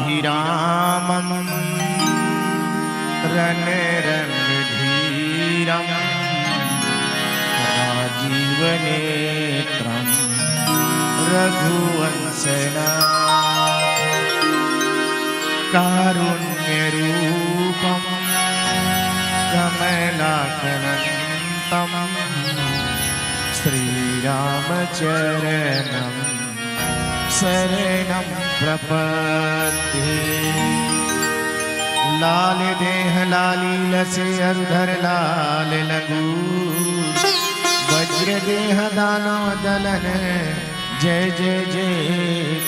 लोकाभिरामं रणरङ्गधीरं राजीवनेत्रं रघुवंशना कारुण्यरूपं कमलाकरन्तं श्रीरामचरणं शरणं प्रपद्ये। लाल देह लाली लसे अरुधर लाल लगू, वज्र देह दानव दलन जय जय जय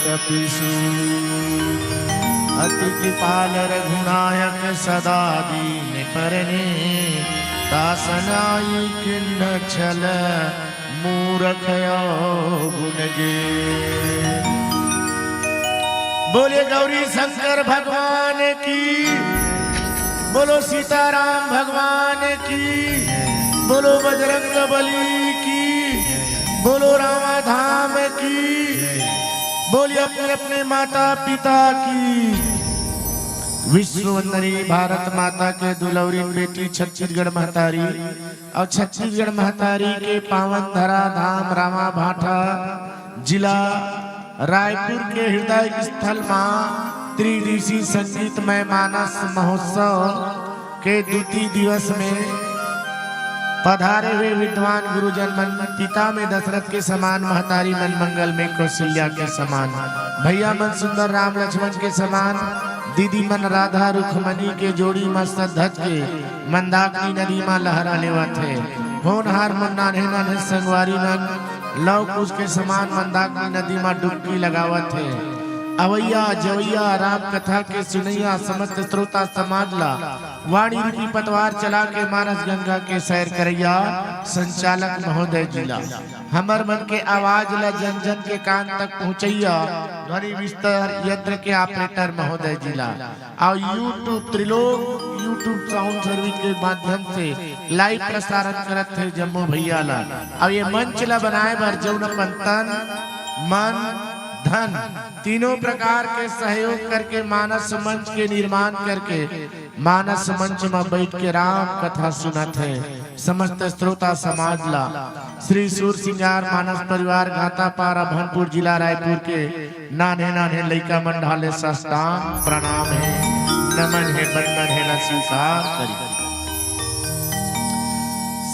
कपिसूर। अति कृपाल रघुनायक सदा दीन परने, दासनाई किन्न छल मूरख गुण गे। बोले गौरी शंकर भगवान की, बोलो सीताराम भगवान की, बोलो बजरंग बली की, बोलो रामा धाम की, बोलिए अपने अपने माता पिता की। विश्ववंदनी भारत माता के दुलौरी बेटी छत्तीसगढ़ महतारी और छत्तीसगढ़ महतारी के पावन धरा धाम रामा भाटा जिला रायपुर के हृदय स्थल मां त्रिदिवसीय संगीतमय मानस महोत्सव के द्वितीय दिवस में पधारे हुए विद्वान गुरुजन मन पिता में दशरथ के समान, महतारी मन मंगल में कौशल्या के समान, भैया मन सुंदर राम लक्ष्मण के समान, दीदी मन राधा रुखमणी के जोड़ी मस्त धज के मंदाकिनी नदी मां लहरा लेवत है। होनहार मन नान्हे नान्हे संगवारी मन लव कुश के समान मंदाकिनी नदी मां डुबकी लगावत है। अवैया जवैया राम कथा के सुनैया समस्त श्रोता समाजला वाणी रूपी पतवार चला के मानस गंगा के सैर करैया संचालक महोदय जिला हमर मन के आवाज ला जन जन के कान तक पहुंचैया ध्वनि विस्तार यंत्र के ऑपरेटर महोदय जिला और YouTube Trilok YouTube sound service के माध्यम से लाइव प्रसारण करत थे जम्मू भैया ला। और ये मंच ला बनाए बर जौन तन मन धन तीनों प्रकार के सहयोग करके मानस मंच के निर्माण करके मानस मंच में बैठ के राम कथा सुनत है समस्त श्रोता समाज ला। श्री सूर सिंगार मानस परिवार घाता पारा भनपुर जिला रायपुर के नाने नाने लइका मन ढाले साष्टांग प्रणाम है, नमन है, बंदन है, न स्वीकार करी।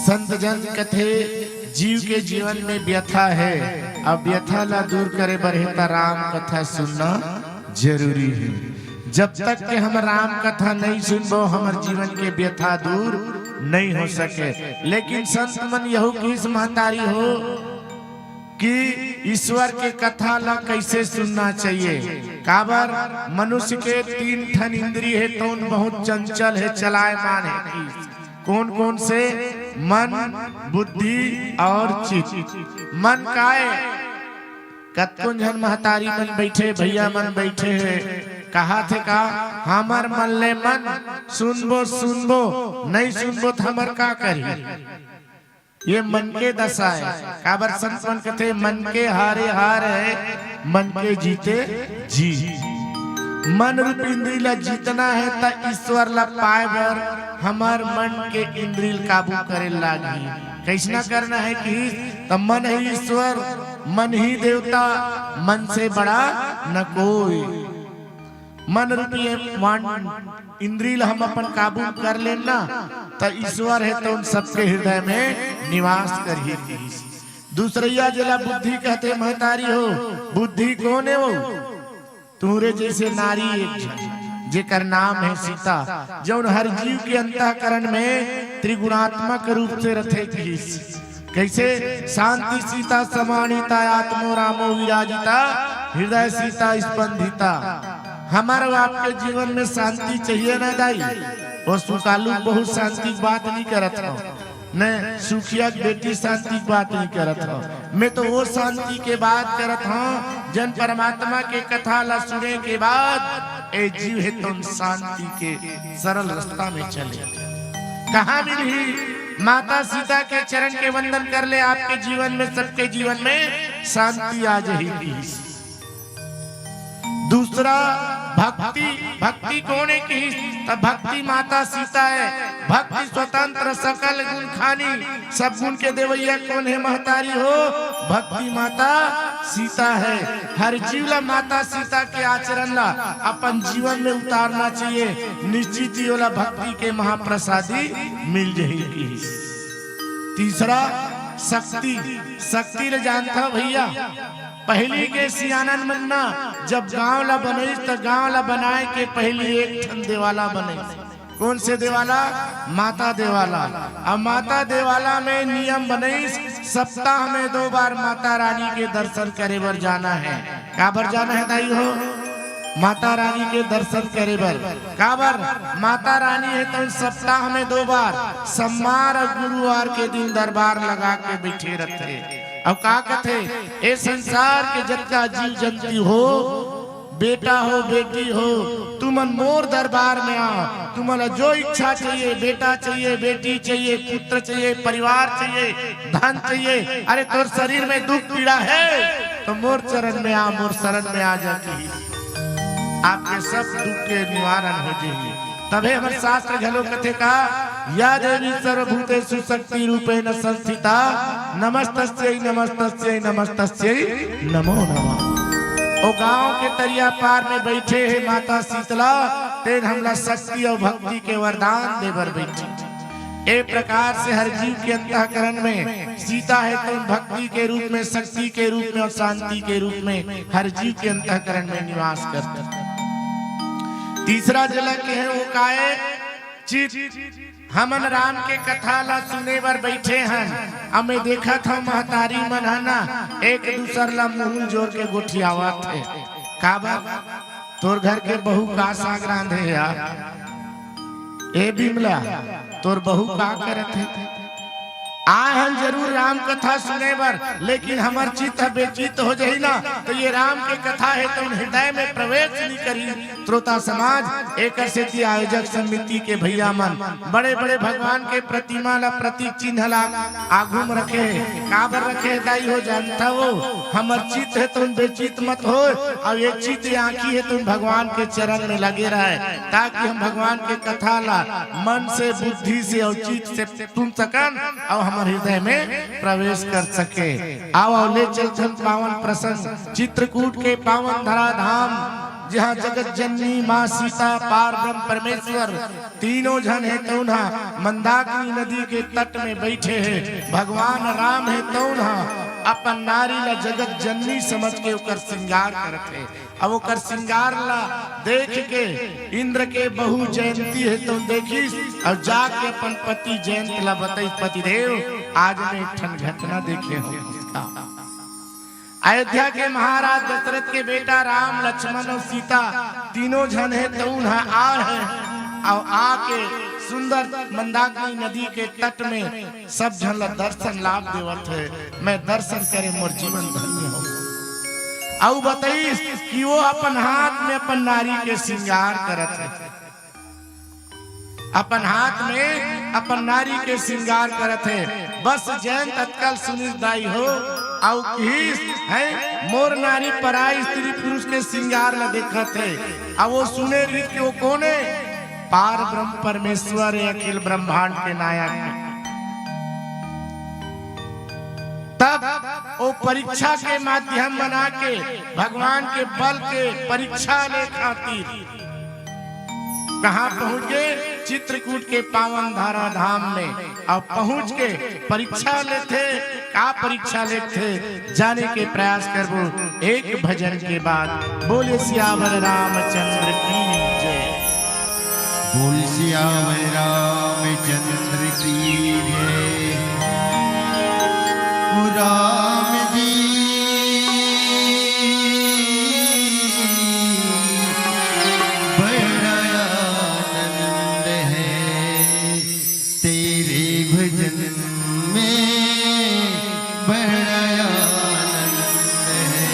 संत जन कथे जीव के जीवन में व्यथा है, अब व्यथा ला दूर करे बरहेता राम कथा सुनना जरूरी है। जब तक के हम राम कथा नहीं सुनबो हमर जीवन के व्यथा दूर नहीं हो सके। लेकिन संत मन यहू किस महतारी हो कि ईश्वर के कथा ला कैसे सुनना चाहिए। काबर मनुष्य के 3 ठन इंद्रिय है तो बहुत चंचल है, चलायमान है। कौन कौन से? मन, बुद्धि और चित्त। मन काय कतकुन जन महतारी मन बैठे, भैया मन बैठे है, कहा थे का हमर मन ले मन सुनबो सुनबो नहीं सुनबो तो हमर का करी। ये मन के दशा है। काबर संत मन कहते मन के हारे हार है, मन के जीते जी। मन रूप इंद्रिय ला जीतना है त ईश्वर ला पाए बर हमार मन के इंद्रिय काबू करे लागी। कैसना करना है कि तब मन ही ईश्वर, मन ही देवता, मन से बड़ा न कोई। मन रूपी इंद्रिय हम अपन काबू कर लेना तो ईश्वर है तो उन सबके हृदय में निवास करिए। दूसरिया जिला बुद्धि कहते महतारी हो, बुद्धि कौन है? वो तुहरे जैसे नारी एक जेकर नाम है सीता, जौन हर जीव के अंतःकरण में त्रिगुणात्मक रूप से रथे। कैसे? शांति सीता समानिता, आत्मो रामो विराजिता, हृदय सीता स्पंदिता। हमारे आपके जीवन में शांति चाहिए ना दाई? वो सुकालू बहुत शांति की बात नहीं करत हो, न सुखिया बेटी शांति की बात नहीं करत हो। मैं तो वो शांति के बात करत हूँ जन परमात्मा के कथा ला सुने के बाद ए जीव है तुम शांति के सरल रास्ता में चले। कहाँ मिली? माता सीता के चरण के वंदन कर ले, आपके जीवन में सबके जीवन में शांति आ जाएगी। दूसरा भक्ति। भक्ति कौन है की? तब भक्ति माता सीता है। भक्ति स्वतंत्र सकल गुण खानी, सब गुण के देवैया कौन है? महतारी हो। भक्ति माता सीता है। हर जीव ला माता सीता के आचरण ला अपन जीवन में उतारना चाहिए। निश्चित ही वाला भक्ति के महाप्रसादी मिल जाएगी। तीसरा शक्ति। शक्ति ले जानता भैया, पहली के सियानन मन्ना जब गांव ला बने तो गांव ला बनाए के पहली एक ठन देवाला बने। कौन से देवाला? माता देवाला। अब माता देवाला में नियम बने सप्ताह में 2 बार माता रानी के दर्शन करे बर जाना है। का बर जाना है दाई हो? माता रानी के दर्शन करे बर। का बर? माता रानी है तो सप्ताह में 2 बार सोमवार और गुरुवार के दिन दरबार लगा के बैठे रहते। अब का कहते, ए संसार के जत्ता जीव जंतु हो, बेटा हो बेटी हो, तुमन मोर दरबार में आओ। तुम्हारा जो इच्छा चाहिए, बेटा चाहिए, बेटी चाहिए, पुत्र चाहिए, परिवार चाहिए, धन चाहिए, अरे तोर शरीर में दुख पीड़ा है तो मोर चरण में आ, मोर शरण में आ जाती, आपके सब दुख के निवारण हो जाएगी। तबे हमारे शास्त्र घलो कथे का, या देवी सर्वभूतेषु शक्ति रूपेण संस्थिता नमस्तस्यै नमस्तस्यै नमस्तस्यै नमो नमः। ओ गांव के तरिया पार में बैठे है माता शीतला, तेन हमला शक्ति और भक्ति के वरदान देवर बैठी। एक प्रकार से हर जीव के अंतःकरण में सीता है तो भक्ति के रूप में, शक्ति के रूप में और शांति के रूप में हर जीव के अंतःकरण में निवास करते। तीसरा झलक है वो काए चित। हमन राम के कथा ला सुने बर बैठे हैं। अब मैं देखा था महतारी मन है ना एक दूसर ला मुंह जोड़ के गोठियावत है। का बात? तोर घर के बहू का साग रांधे यार? ए बिमला तोर बहू का करत है? आए हम जरूर राम कथा सुने बर, लेकिन हमार चित्त बेचित हो जाई ना तो ये राम के कथा है तो हृदय में प्रवेश नहीं करी। श्रोता समाज एक सेती आयोजक समिति के भैया मन बड़े बड़े भगवान के प्रतिमा ला प्रतीक चिन्ह ला आगू में रखे है। काबर रखे है दाई हो? जानता हो, हमार चित्त है तुम बेचित मत हो, और ये चित्त आंखी है तुम भगवान के चरण में लगे रहे, ताकि हम भगवान के कथा ला मन से, बुद्धि से और चित्त से तुम सकन और हमारे हृदय में प्रवेश कर सके। आओ ले चल पावन प्रसंग चित्रकूट के पावन धरा धाम, जहाँ जगत जननी माँ सीता, पार ब्रह्म परमेश्वर तीनों जन है तो मंदाकिनी नदी के तट में बैठे हैं। भगवान राम है तो अपन नारी ला जगत जननी समझ के उकर श्रृंगार करते। अब उकर श्रृंगार ला देख के इंद्र के बहु जयंती है तो देखी और जाके अपन पति जयंत ला बताई, पति देव आज मैं एक ठन घटना देखे हूँ। अयोध्या के महाराज दशरथ के बेटा राम, लक्ष्मण और सीता तीनों जन है तो आ है और आके सुंदर मंदाकिनी नदी के तट में सब जन ला दर्शन लाभ देवत है। मैं दर्शन करे मोर जीवन धन्य हो। और बताइस कि वो अपन हाथ में अपन नारी के श्रृंगार करत है, अपन हाथ में अपन नारी के श्रृंगार करत है। बस जैन तत्काल सुनिस दाई हो और है मोर नारी पराई स्त्री पुरुष के श्रृंगार ला देखत है। अब वो सुने रीत के वो कोने? पार ब्रह्म परमेश्वर अखिल ब्रह्मांड के नायक। तब वो परीक्षा के माध्यम बना के भगवान के बल के परीक्षा ले खातिर कहाँ पहुँच गए? चित्रकूट के पावन धारा धाम में। और पहुँच के परीक्षा लेते, का परीक्षा लेते जाने के प्रयास करबो एक भजन के बाद। बोले सियावर रामचंद्र की जय। बोल सियावर रामचंद्र की जय। राम जी बड़ा आनंद है तेरे भजन में, बड़ा आनंद है।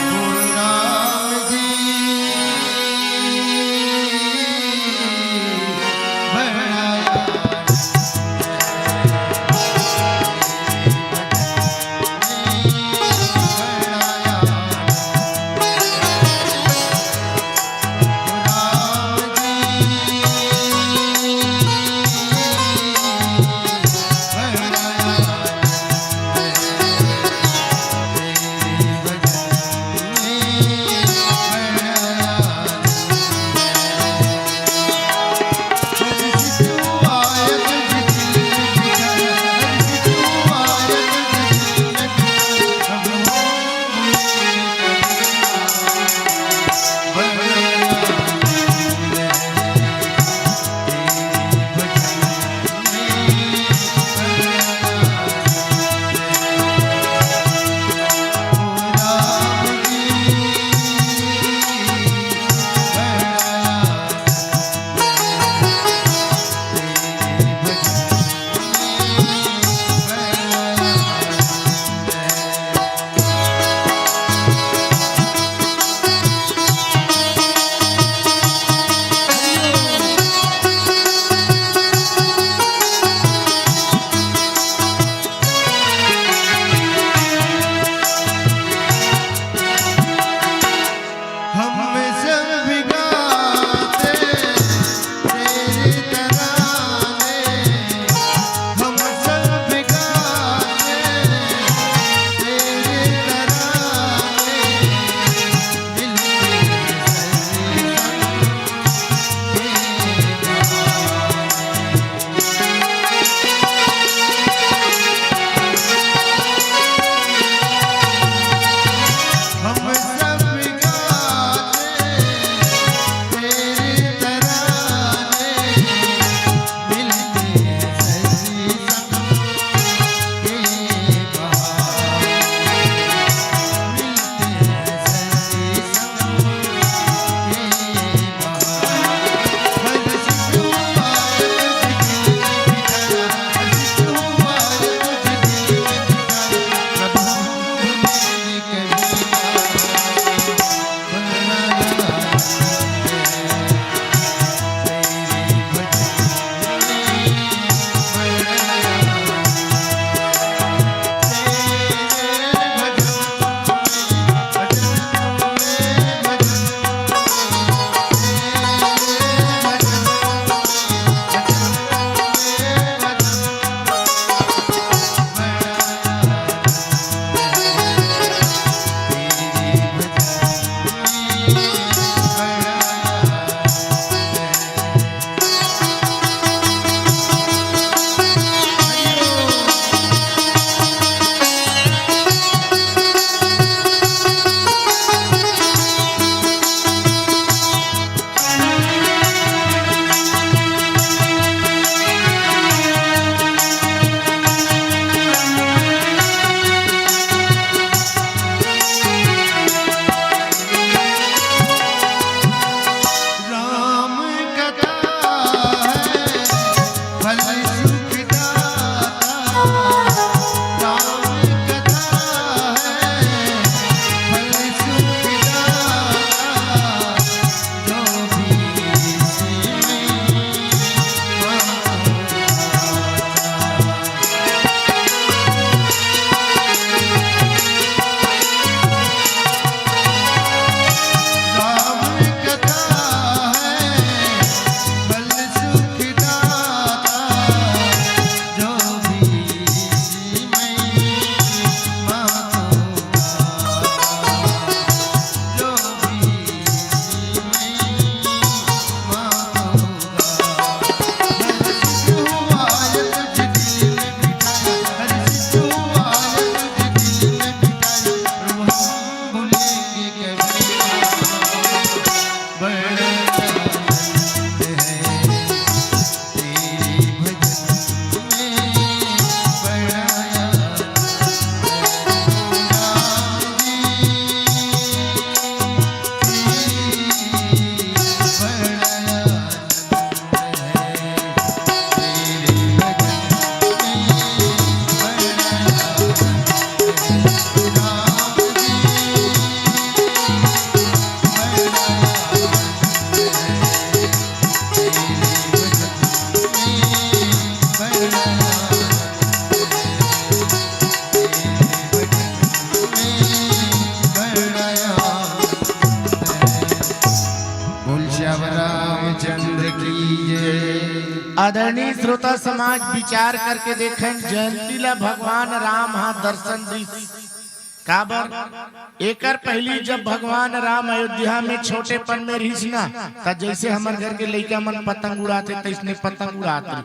बोल राम जी बड़ा आदरणीय श्रोता समाज विचार करके देखें जयंती ला भगवान राम हा दर्शन दी काबर एकर पहली जब भगवान राम अयोध्या में छोटेपन में रहीस ना त जैसे हमार घर के लइका मन पतंग उड़ाते तैसने पतंग उड़ाते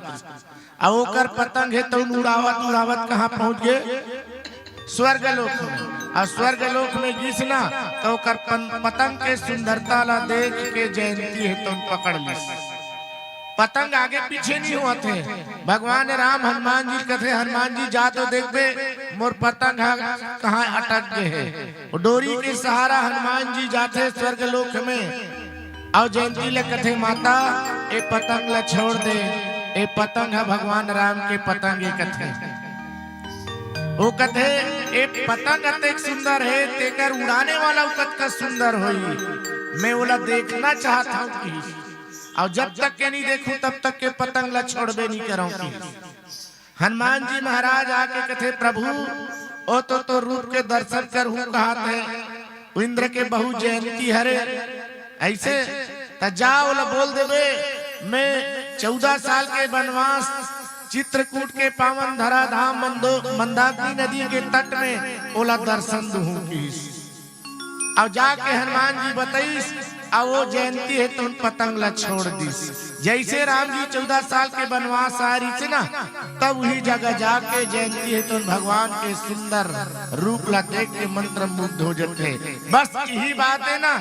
आ ओकर पतंग है तो उड़ावत उड़ावत कहाँ पहुंच गए स्वर्गलोक में। और स्वर्गलोक में गिसना तो ओकर पतंग के सुंदरता ला देख के जयंती है तो पकड़ ली। पतंग आगे पीछे नहीं हुआ थे। भगवान राम हनुमान जी कथे हनुमान जी जा तो देखबे मोर पतंग कहाँ अटक गए है। डोरी के सहारा हनुमान जी जाते स्वर्गलोक में और जयंती ले कथे माता ए पतंग ला छोड़ दे, ए पतंग है भगवान राम के पतंग ए कथे वो कथे ए पतंग अतेक सुंदर है तेकर उड़ाने वाला उकत का सुंदर होई। मैं बोला देखना चाहता हूँ कि और जब तक के नहीं देखूं तब तक के पतंग ला छोड़बे नहीं करूंगी। हनुमान जी महाराज आके कथे प्रभु ओ तो रूप के दर्शन कर हूँ कहा थे इंद्र के बहु जयंती हरे ऐसे जाओ बोल देवे मैं 14 साल के वनवास चित्रकूट के पावन धरा धाम मंदाकिनी नदी के तट में ओला दर्शन दूंगी। और जाके हनुमान जी बताइस और वो जयंती है तो उन पतंग ला छोड़ दीस। जैसे राम जी 14 साल के वनवास आ रही थे ना तब वही जगह जाके जयंती है तो भगवान के सुंदर रूप ला देख के मंत्र मुग्ध हो जाते। बस यही बात है ना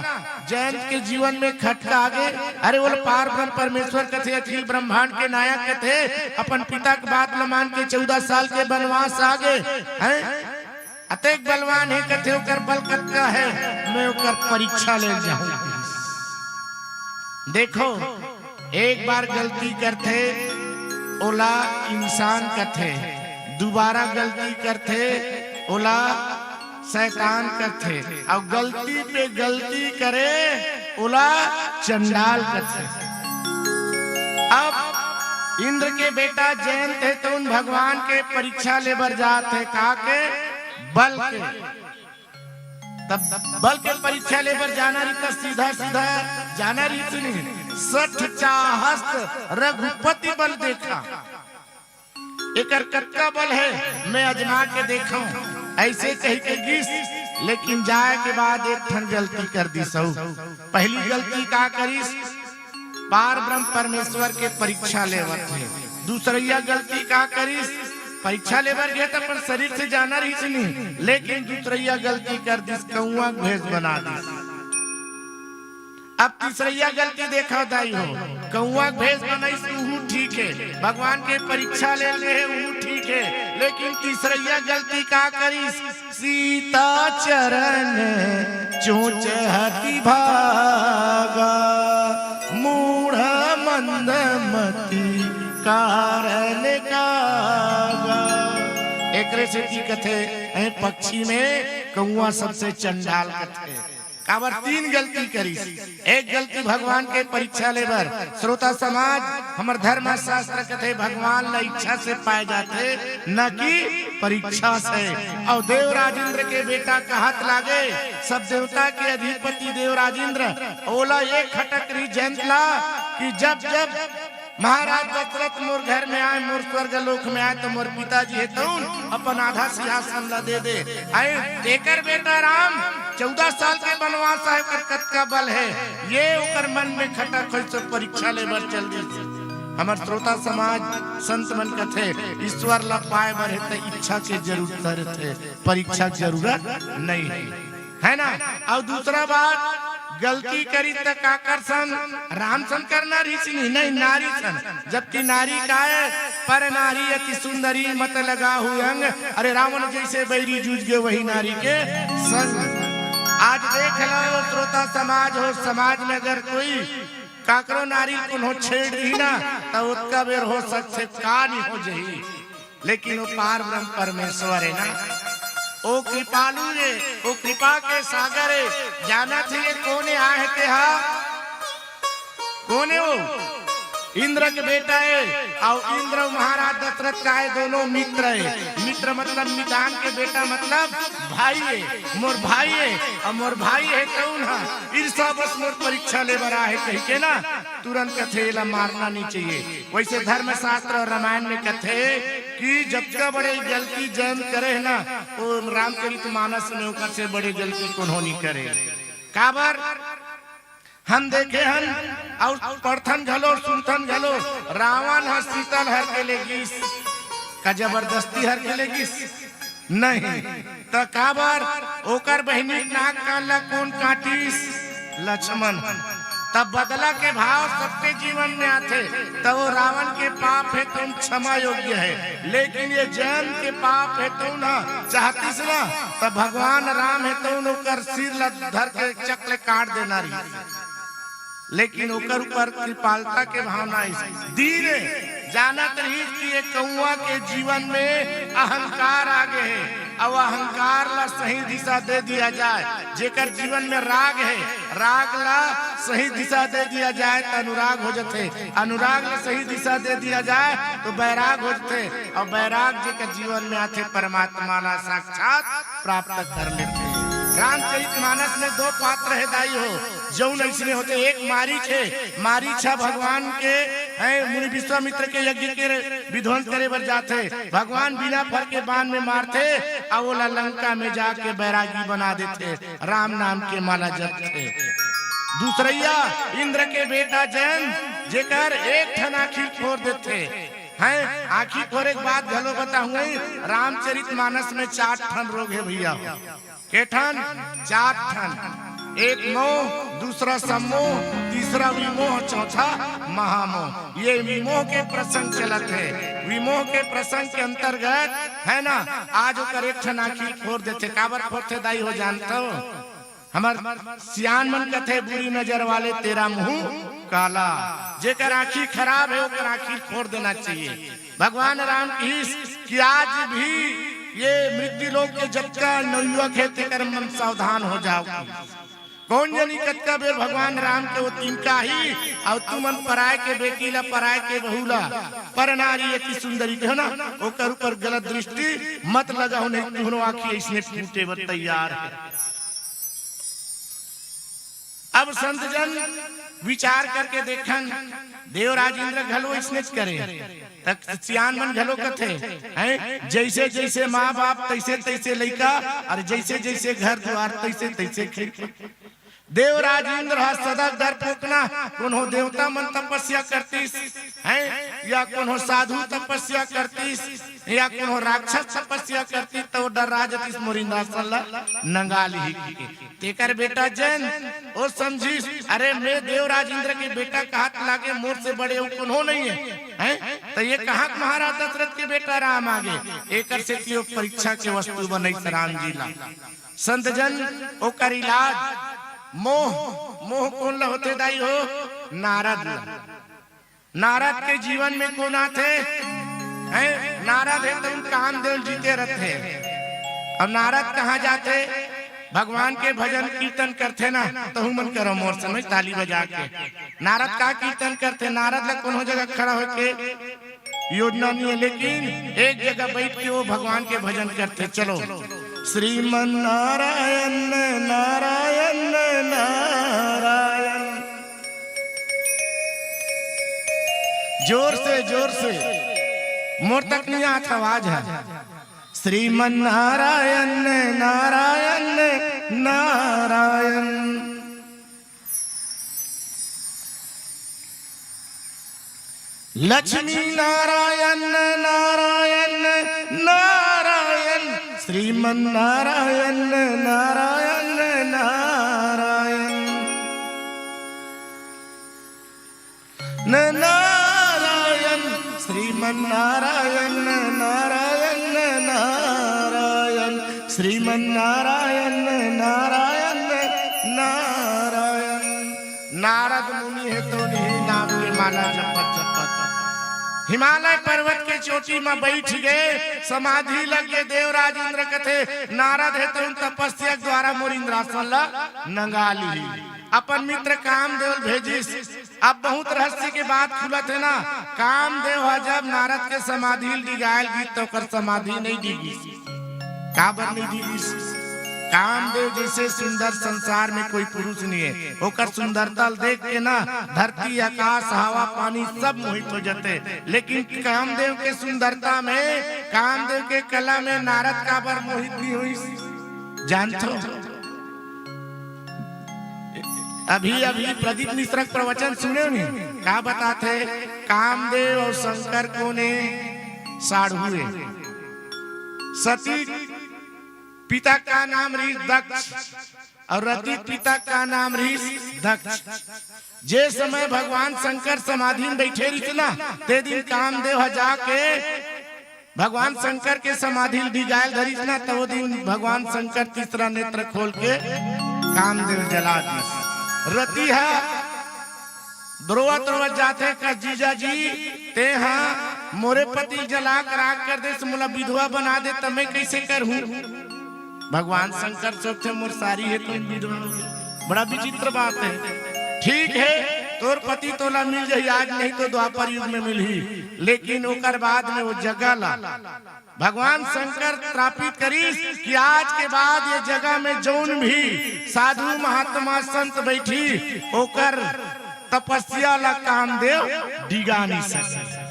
जयंत के जीवन में खटका आगे अरे वो पार ब्रह्म परमेश्वर कथे अखिल ब्रह्मांड के नायक के थे अपन पिता के बात ल मान के 14 साल के वनवास आगे हैं अतेक बलवान है कथे ओकर बल कतका है मैं ओकर परीक्षा ले जाऊंगी। देखो एक बार गलती करते ओला इंसान कथे दोबारा गलती करते ओला शैतान कथे और गलती पे गलती करे ओला चंडाल कथे। अब इंद्र के बेटा जयंत है तो उन भगवान के परीक्षा ले बर जाते का के बल के तब बल के परीक्षा ले बर जाना रही तो सीधा सीधा जाना रही सुनी 60 चाहस्त रघुपति बल देखा एकर कटका बल है मैं अजमा के देखा ऐसे कही के गिस लेकिन जाए के बाद एक ठन गलती कर दी सऊ। पहली गलती का करीस पार ब्रह्म परमेश्वर के परीक्षा लेवर थे। दूसरिया गलती का करीस परीक्षा लेवर गए तो पर शरीर से जाना रही सुनी लेकिन दूसरिया गलती कर दी कौआ भेष बना दी। अब तीसरिया गलती देखा दाई हो कौआ भेष बनाइस उहू ठीक है भगवान के परीक्षा ले रहे उहू ठीक है लेकिन तीसरिया गलती का करी सीता चरण चोच हति भागा मूढ़ मंद मति कारण कागा। एकरे से की कथे पक्षी में कौआ सबसे चंडाल कथे काबर 3 गलती करी। एक गलती भगवान के परीक्षा लेबर श्रोता समाज हमर धर्म शास्त्र कथे भगवान ला इच्छा से पाए जाते न कि परीक्षा से। और देवराजेंद्र के बेटा कहत लागे सब देवता के अधिपति देवराजेंद्र ओला एक खटक रही जयंत ला कि जब जब महाराज दशरथ मोर घर में आए मोर स्वर्ग लोक में आए तो मोर पिताजी है तो अपन आधा सिंहासन ला दे आए देकर बेटा राम 14 साल के वनवास आए कर का बल है ये उकर मन में खटक से परीक्षा लेबर चल दी। हमार श्रोता समाज संत मन कथे ईश्वर ला पाए बर है तो इच्छा के जरूरत है परीक्षा जरूरत नहीं है ना। और दूसरा बात गलती करी तो काकर सन राम सन करना ऋषि नहीं नारी सन जबकि नारी का है पर नारी अति सुंदरी मत लगा हुए अंग अरे रावण जैसे बैरी जूझ गए वही नारी के संग। आज देख लो श्रोता समाज हो समाज में अगर कोई काकरो नारी को छेड़ दी ना तो उसका बेर हो सकते का नहीं हो जाही लेकिन वो पार ब्रह्म परमेश्वर है ना ओ कृपालु रे ओ कृपा के सागर है जाना चाहिए कोने आए थे हा कोने वो इंद्र के बेटा है और इंद्र महाराज दशरथ का है, दोनों मित्र है। मित्र मतलब निदान के बेटा मतलब भाई है, मोर भाई है और मोर भाई है कौन है ईर्षा बस मोर परीक्षा ले बरा है कही के ना तुरंत कथे ला मारना नहीं चाहिए। वैसे धर्म शास्त्र और रामायण में कथे कि जब का बड़े गलती जन करे ना वो रामचरितमानस में ओकर से बड़ी गलती कौन होनी करे। काबर हम देखे हन और पढ़थन घलो सुनथन घलो रावण ह शीतल हर के लेगिस का जबरदस्ती हर के लेगिस नहीं तो काबर ओकर बहिनी नाक काला कौन काटिस लक्ष्मण। तब बदला के भाव सबके जीवन में आते तो वो रावण के पाप है तुम क्षमा योग्य है, लेकिन ये जैन के पाप है तुम ना चाहतीस ना तो भगवान राम है तो उनकर सिर धर के चक्र काट देना रही। लेकिन ओकर ऊपर कृपालता के भावना दीन जानत रही कि ये कौआ के जीवन में अहंकार आगे है और अहंकार ला सही दिशा दे दिया जाए। जेकर जीवन में राग है राग ला सही दिशा दे दिया जाए तो अनुराग हो जाते, अनुराग ला सही दिशा दे दिया जाए तो बैराग हो जाते और बैराग जेकर जीवन में आते परमात्मा ला साक्षात प्राप्त कर लेते। रामचरितमानस में दो पात्र है दाई हो जौन ऐसे होते, एक मारीच है, मारीचा भगवान के मुनि विश्वामित्र के यज्ञ के विध्वंस करे बर जाते, भगवान बिना फर के बाण में मारते और वो लंका में जाके बैरागी बना देते, राम नाम के माला जपते। दूसरैया इंद्र के बेटा जैन जेकर एक ठन आखिर फोड़ देते हैं। आखिर फोड़े के बाद घलो बताऊंगा रामचरितमानस में 4 ठन रोग है भैया। के ठन 4 ठन, एक मोह, दूसरा सम्मोह, तीसरा विमोह, चौथा महामोह। ये विमोह के प्रसंग चलत है। विमोह के प्रसंग के अंतर्गत है ना आज ओकर एक ठन आखिर फोड़ देते। काबर फोड़ते दाई हो जानते हो? हमार सियान मन कथे बुरी नजर वाले तेरा मुंह काला। जेकर आखिर खराब है ओकर आखिर फोड़ देना चाहिए। भगवान राम की आज भी ये मृत्यु लोक के जटका नवयुवक है तेकर मन सावधान हो जाओ। कौन जानी कतका बेर भगवान राम के वो तिनका ही और तुमन पराय के बेटी ला पराय के बहुला पर नारी इतनी सुंदरी हो ना ओकर ऊपर गलत दृष्टि मत लगाओ, नहीं तुहनो आखी इसने टूटे बर तैयार है। अब संत जन विचार करके देखन देवराज इंद्र घलो इसने करे तक सियान मन घलो कथे हैं जैसे जैसे माँ बाप तैसे तैसे लइका और जैसे जैसे घर द्वार तैसे तैसे खिड़की। देवराज इंद्र सदा डर पोकना कोनो देवता मन तपस्या करतीस हैं या कोनो साधु तपस्या करतीस या कोनो राक्षस तपस्या करती तो डर राजतीस मोरिंदा सल्ला नंगाली ही तेकर बेटा जैन ओ समझी अरे मैं देवराज इंद्र के बेटा का हाथ लागे मोर से बड़े कोनो नहीं है तो ये कहाँ महाराज दशरथ के बेटा राम आगे एकर से क्यों परीक्षा के वस्तु बनई राम जी ला। संत जन ओकर इलाज मोह मोह कौन ला होते दाई हो? नारद। नारद के जीवन में कौन आते हैं? नारद है तो कामदेव जीते रहते। अब नारद कहाँ जाते? भगवान के भजन कीर्तन करते ना तो मन करो मोर समय ताली बजा के। नारद का कीर्तन करते? नारद ला कोनो जगह खड़ा होके योजना नहीं है, लेकिन एक जगह बैठ के वो भगवान के भजन करते। चलो श्रीमन नारायण नारायण नारायण, जोर से मोर तक नहीं आता आवाज है। श्रीमन नारायण नारायण नारायण, लक्ष्मी नारायण नारायण नारायण, श्रीमन नारायण नारायण नारायण नारायण, श्रीमन नारायण नारायण नारायण, श्रीमन नारायण नारायण नारायण। नारद मुनि है तो नहीं नाम के माला जपत जपत हिमालय पर्वत के चोटी में बैठ गए, समाधि लगे। देवराज इंद्र कथे नारद है तो तपस्या द्वारा मोर इंद्रासन ला नंगाली। अपन मित्र कामदेव भेजिस। अब बहुत रहस्य के बात खुलत है ना। कामदेव जब नारद के समाधि डिगायल गीत तो कर समाधि नहीं डिगी। काबर नहीं डिगी? कामदेव जैसे सुंदर संसार में कोई पुरुष नहीं है। ओकर सुंदरता देख के ना धरती आकाश हवा पानी सब मोहित हो जाते। लेकिन कामदेव के सुंदरता में, कामदेव के कला में नारद काबर मोहित नहीं हुई जानते? अभी प्रदीप मिश्र का प्रवचन सुने नहीं? क्या बताते? कामदेव और शंकर को ने साढ़ हुए। सती पिता का नाम ऋषि दक्ष और रति पिता का नाम ऋषि दक्ष। जे समय भगवान शंकर समाधि में बैठे रही ना, ते दिन कामदेव जाके भगवान शंकर के समाधि डिगायल धरी ना, तो वो दिन भगवान शंकर तीसरा नेत्र खोल के कामदेव जला दी। रति है द्रोवत जाते का जीजा जी ते हाँ मोरे पति जला कर आग कर दे, मोला विधवा बना दे, तब मैं कैसे करूं? भगवान शंकर सोचते मोर सारी है तो विधवा। बड़ा विचित्र बात है। ठीक है तोर पति तोला मिल जाही आज, नहीं तो द्वापर युग में मिलही। लेकिन ओकर बाद में वो जगह ला भगवान शंकर स्थापित करीस कि आज के बाद ये जगह में जौन भी साधु महात्मा संत बैठी ओकर तपस्या ला कामदेव डिगा नहीं सके।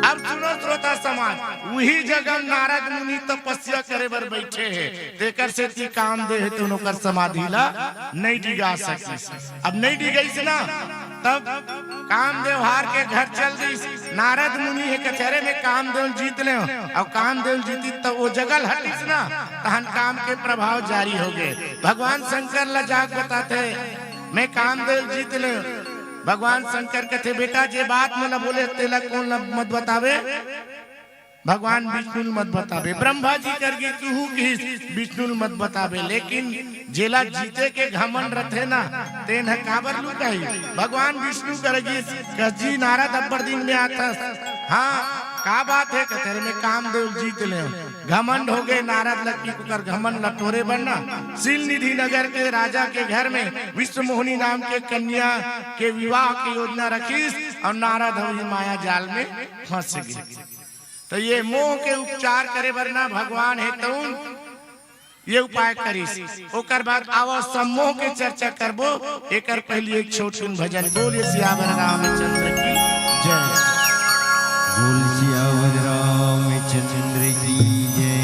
अब सुनो श्रोता समाज, वही जगह नारद मुनि तपस्या करे बर बैठे है। तेकर से ती कामदेव है तो ओकर समाधि ला नहीं डिगा सके। अब नहीं डिगई ना, तब कामदेव हार के घर चल गई। नारद मुनि है कचहरे में कामदेव जीत ले, और कामदेव जीती तो वो जगल हटिस ना, तहन काम के प्रभाव जारी हो गए। भगवान शंकर ला जाग बताते मैं कामदेव जीत ले। भगवान शंकर कहते बेटा जे बात में न बोले तेला कौन मत बतावे? भगवान विष्णु मत बतावे। ब्रह्मा जी करगी तू की विष्णु मत बतावे। लेकिन जेला जीते के घमंड रथे ना, तेन है काबर लुकाई। भगवान विष्णु करगी कजी नारद अब्बर दिन में आता। हाँ का बात है? कहते में कामदेव जीत ले। घमंड हो गए नारद लकी कुकर घमंड लटोरे बनना। सील निधि नगर के राजा के घर में विश्व मोहिनी नाम के कन्या के विवाह की योजना रखीस, और नारद हवी माया जाल में फंस गए। तो ये मोह के उपचार करे वरना भगवान है तो ये उपाय करीस। ओकर बाद आवो सम्मोह के चर्चा करबो। एकर पहले एक छोट भजन बोलिए सियावर रामचंद्र की जय। बोल सियावर रामचंद्र की जय।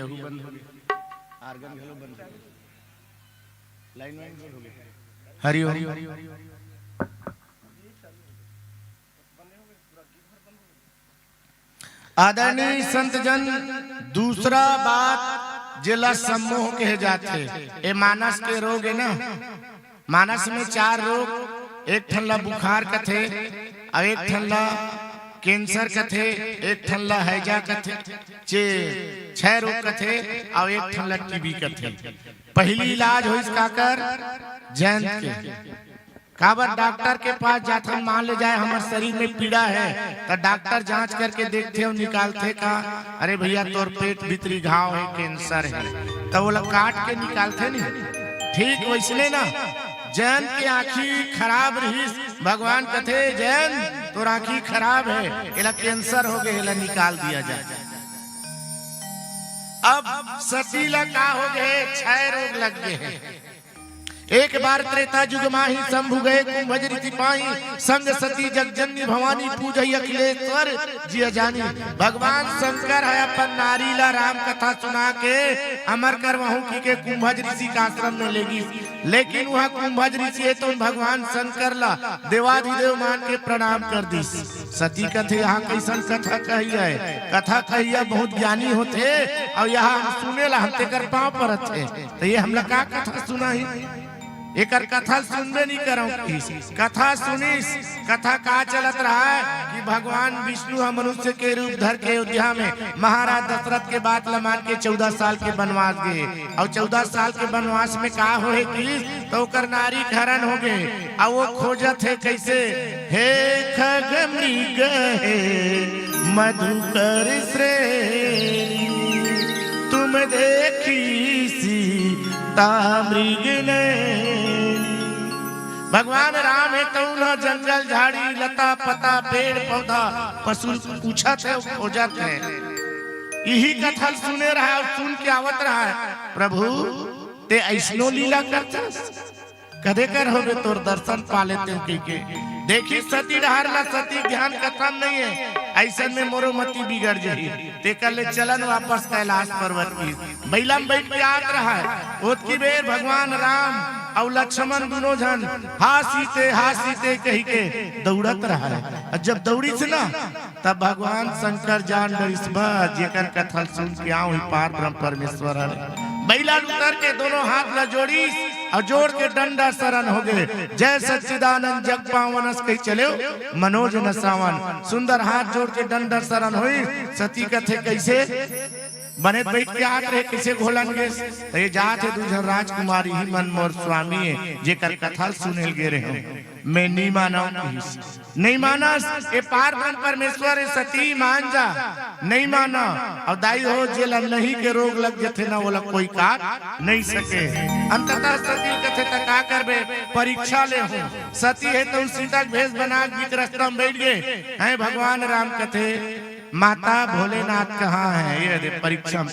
यहू बंद हो गया, आर्गन घलो बंद हो गया, लाइन वाइन बंद हो गया। हरि ओम। आदरणीय संत जन, दूसरा बात जिला सम्मोह कहे जाते, ये मानस के रोग है ना, मानस में 4 रोग, एक ठल्ला बुखार कथे, और एक ठल्ला कैंसर कथे, एक ठल्ला हैजा कथे, 6 रोग कथे, और एक ठल्ला टीबी कथे। पहली इलाज हो इसका कर जयंत के काबर डॉक्टर के पास जाते, मान ले जाए हमारे शरीर में पीड़ा है तो डॉक्टर जांच करके देखते और निकालते का, अरे भैया तोर पेट भीतरी घाव है, कैंसर है, तो वो लोग काट के निकालते नहीं। ठीक वैसने ना जैन की आँखी खराब रही, भगवान कथे जैन तो आँखी खराब है, इला कैंसर हो गए, इला निकाल दिया जाए। अब सतीला का हो गए, 6 रोग लग गए हैं। एक बार त्रेता युग माही शंभु गए कुंभज रीति पाई, संग सती जगजननी भवानी पूजई अखिलेश्वर जिया जानी। भगवान शंकर है अपन नारी ला राम कथा सुना के अमर कर वहु की के कुंभज ऋषि का आश्रम में लेगी, लेकिन वह कुंभज ऋषि है तो भगवान शंकर ला देवाधिदेव मान के प्रणाम कर दी। सती कथे यहाँ कैसन कथा कही है, कथा कही है बहुत ज्ञानी होते, और यहाँ हम सुने ला हम तेकर पाँव पर थे, तो ये हम लोग का कथा सुना ही, एक कथा सुनबे नहीं करो, कथा सुनिस। कथा का चलत रहा है कि भगवान विष्णु मनुष्य के रूप धर के अयोध्या में महाराज दशरथ के बात लमान के 14 साल के वनवास गए, और 14 साल के वनवास में का हो कि तो कर नारी हरण हो गए, और वो खोजत है कैसे, हे खग मृग हे मधुकर श्रेणी, तुम देखी सीता मृग ने। भगवान राम है तो जंगल झाड़ी लता पता पेड़ पौधा पशु पूछा थे, खोजत है, यही कथा सुने रहा है, सुन के आवत रहा है, प्रभु ते ऐसनो लीला करता कदे कर हो तोर दर्शन पा लेते के। देखी सती डहरला, सती ज्ञान कथा नहीं है, ऐसा में मोरो मती बिगड़ जाही, ते कर ले चलन वापस कैलाश पर्वत की बैला में बैठ के आत रहा है। ओत की बेर भगवान राम और लक्ष्मण दोनों जन हासीते कही के दौड़त रहा है, और जब दौड़ी से ना तब भगवान शंकर जान डरिसबा जेकर कथा सुन के आओ ही पार ब्रह्म परमेश्वर है। बैला उतर के दोनों हाथ ला जोड़ी और जोड़ के डंडा शरण हो गए, जय सच्चिदानंद जग पावनस कही चले मनोज न सावन, सुंदर हाथ जोड़ के डंडा शरण हुई। सती कथे कैसे बने बैठ के आत रहे, कैसे घोलन गे, तो ये जात है दूसर राजकुमारी ही मन मोर स्वामी है, जेकर कथा सुने गे रहे मैं नहीं माना, नहीं माना, ये पार ब्रह्म परमेश्वर सती मान जा, नहीं माना, और दाई हो जेला नहीं के रोग लग जथे ना वो कोई काट नहीं सके। अंततः सती कथे तका करबे परीक्षा ले हो, सती है तो सीता भेष बना बीच रास्ता में बैठ गए हैं। भगवान राम कथे माता भोलेनाथ कहाँ है, ये परीक्षा में,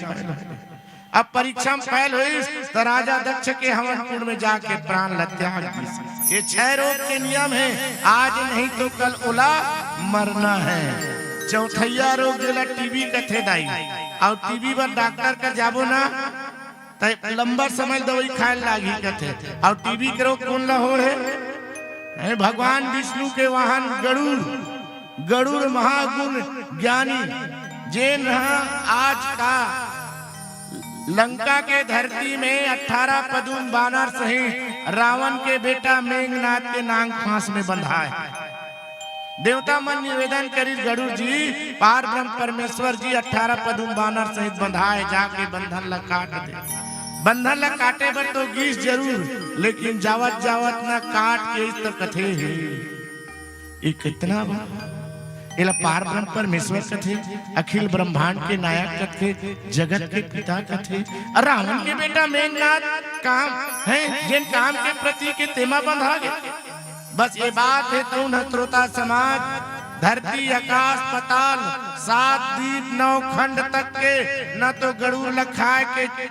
अब परीक्षा में फैल हुई तो राजा दक्ष के हवन कुंड में जाके प्राण त्याग दी। ये 6 रोग के नियम है, आज नहीं तो कल उला मरना है। चौथैया रोग जिला टीबी कथे दाई, और टीबी पर डॉक्टर का जाबो ना तो लंबा समय दवाई खाए लागी कथे, और टीबी के रोग कौन ला हो है, भगवान विष्णु के वाहन गरुड़ महागुण ज्ञानी जेन आज का लंका के धरती में 18 पदुम बानर सहित रावण के बेटा मेघनाथ के नाग फांस में बंधा है। देवता मन निवेदन करी गरुड़ जी पार ब्रह्म परमेश्वर जी 18 पदुम बानर सहित बंधाए, जाके बंधन ला काट दे। बंधन ला काटे बर तो गीस जरूर, लेकिन जावत जावत ना काट के इस तो कथे है ये कितना इला पार ब्रह्म परमेश्वर कथे, अखिल ब्रह्मांड के नायक कथे, जगत के पिता कथे, रावण के बेटा मेघनाथ काम है जिन काम के प्रति के तेमा बंधा गए। बस ये बात है तो न श्रोता समाज, धरती आकाश पताल 7 दीप 9 खंड तक के न तो गरुड़ लखाए के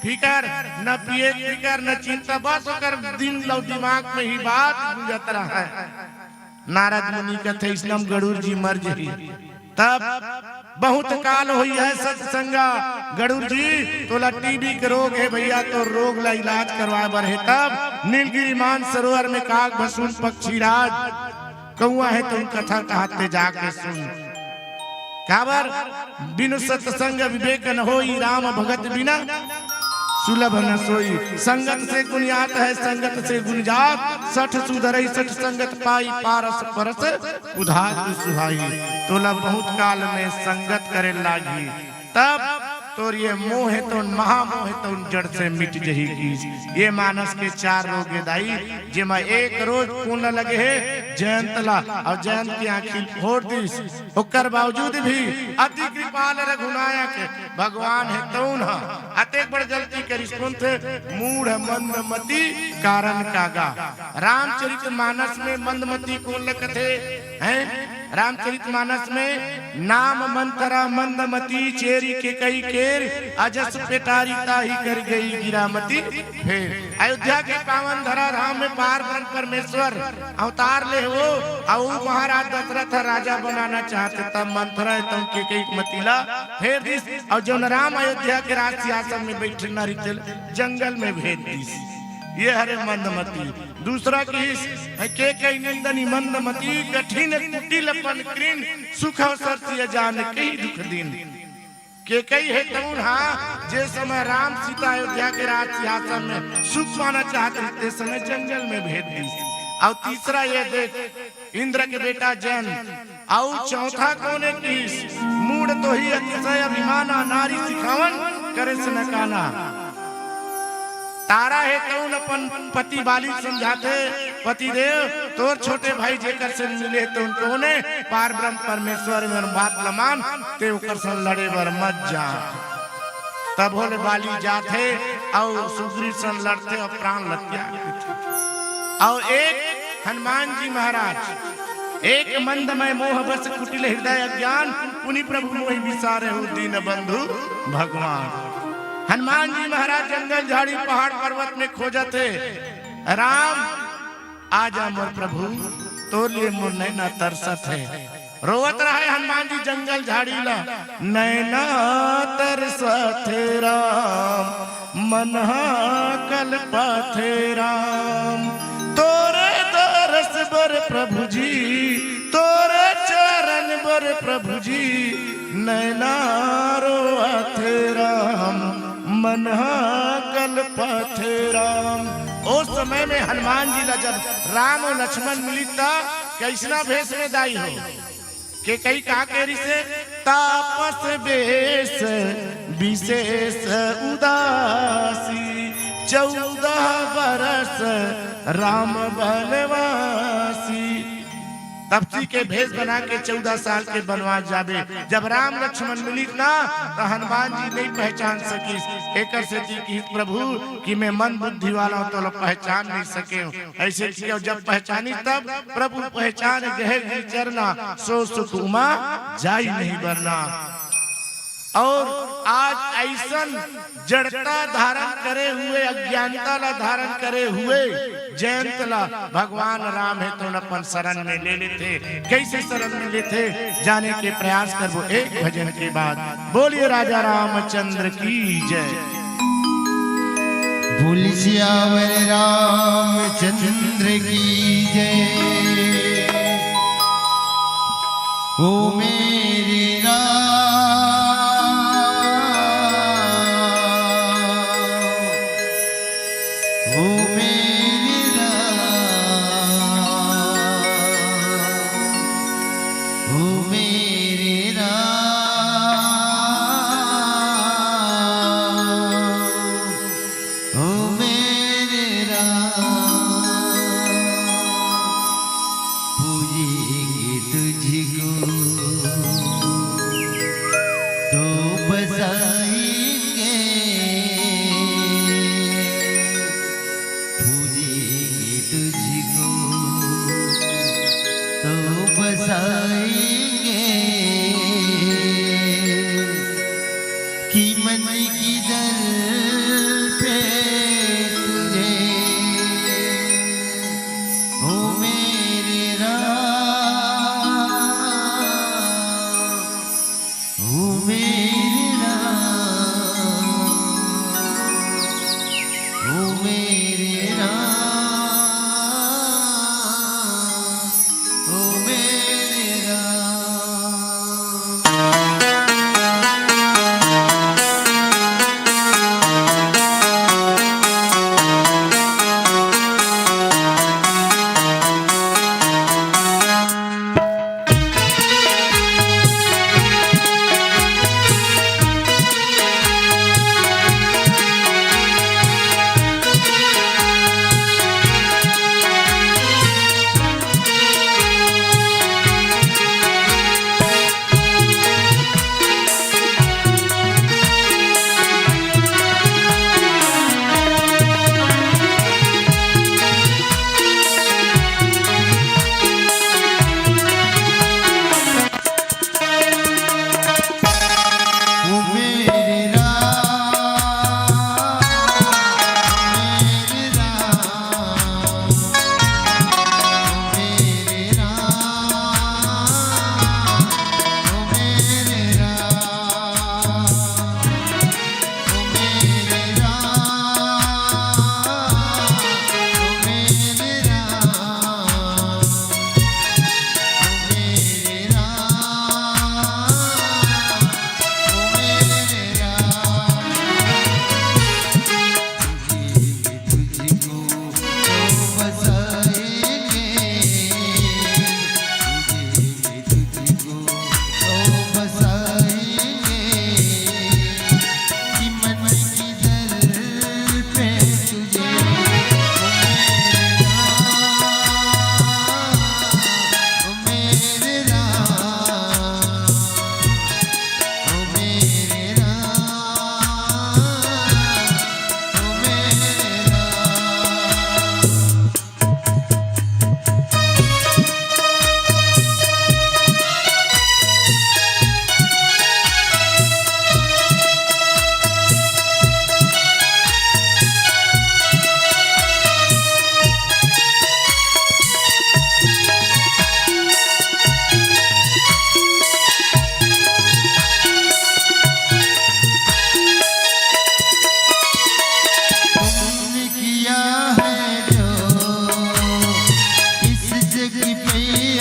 फिकर, न पिए फिकर, न चिंता, बस कर दिन लो दिमाग में ही बात गुजरत रहा है। नारद मुनि कथे इस्लाम गरुड़ जी मर जी, तब बहुत काल हुई है सत्संगा। गरुड़ जी तोला टीबी के रोग है भैया, तो रोग ला इलाज करवाए बर है तब नीलगिरी मान सरोवर में काग भसून पक्षीराज कौआ है, तुम कथा कहते जाके सुन। काबर बिनु सत्संग विवेक न होई, राम भगत बिना सुलभ न सोई। संगत से गुनियात है संगत से गुंजात, सठ सुधरई सठ संगत पाई, पारस परस उधार सुहाई। तोला बहुत काल में संगत करे लागी, तब तोर ये मोह है तो महामोह है तो जड़ से मिट जही। ये मानस के चार रोग दाई, जेमा एक रोज पुण्य लगे है जयंतला और जयंत की आंखी फोड़ दिस, ओकर बावजूद भी अति कृपाल रघुनायक भगवान है तौन अतेक बड़ गलती करिस कौन थे मूढ़ मंदमती कारण कागा। रामचरित मानस में मंदमती कौन लगते हैं? रामचरित मानस में नाम मंतरा मंदमती, चेरी के कई केर अजस पेटारी ताही कर गई गिरामती। फिर अयोध्या के पावन धरा धाम में पार ब्रह्म परमेश्वर अवतार ले हो, और महाराज दशरथ राजा बनाना चाहते, तब मंथरा तुम के कई मतीला फेर दिस, और जो राम अयोध्या के राज सिंहासन में बैठे नारी जंगल में भेज दिस। ये हरे मंदमती। दूसरा किस के कई निंदनी मंदमती, कठिन कुटिलपन कृण सुख अवसर से जान कई दुख दिन। के कई है तउन हाँ जे समय राम सीता अयोध्या के राज सिंहासन में सुख पाना चाहते थे, समय जंगल में भेज दी। और तीसरा ये देख इंद्र के बेटा जैन, और चौथा कौन है किस मूड तो ही अतिशय अभिमाना, नारी सिखावन करे से नकाना। तारा है कौन अपन पति बाली समझाते, पति देव तोर छोटे भाई जेकर से मिले तो उनको ने पार ब्रह्म परमेश्वर में बात लमान ते ओकर से लड़े बर मत जा। तब बोले बाली जाते और सुग्रीव से लड़ते और प्राण लत्या। और एक हनुमान जी महाराज एक मंदमय मोह बस कुटिल हृदय अज्ञान, पुनि प्रभु मोहि विसारे हो दीन बंधु भगवान। हनुमान जी महाराज जंगल झाड़ी पहाड़ पर्वत में खोजते, राम आजा मोर प्रभु तो लिए मोर नैना तरसत है। रोवत रहे हनुमान जी जंगल झाड़ी ला, नैना तरसत राम मन कल्पत राम, तोरे दरस बर प्रभु जी, तोरे चरण बर प्रभु जी, नैना रोअत राम मन कल्पत राम। उस समय में हनुमान जी ला जब राम और लक्ष्मण मिली था कैसना भेष में दाई हो के कई कहा केरी से तापस बेश विशेष उदासी, 14 बरस राम बनवासी। तपसी के भेष बना के 14 साल के बनवास जाबे। जब राम लक्ष्मण मिली ना तो हनुमान जी नहीं पहचान सकी एक से कि प्रभु कि मैं मन बुद्धि वाला हूँ तो पहचान नहीं सके। ऐसे किया जब पहचानी तब प्रभु पहचान गहे चरना, सो सुख उमा जाई नहीं बरना। और आज ऐसन जड़ता धारण करे हुए, अज्ञानता ला धारण करे हुए जयंत ला भगवान राम है तो अपन शरण में ले लेते। कैसे शरण में लेते जाने के प्रयास कर वो एक भजन के बाद। बोलिए राजा रामचंद्र की जय। बोल सियावर रामचंद्र की जय। ओ मेरे राम,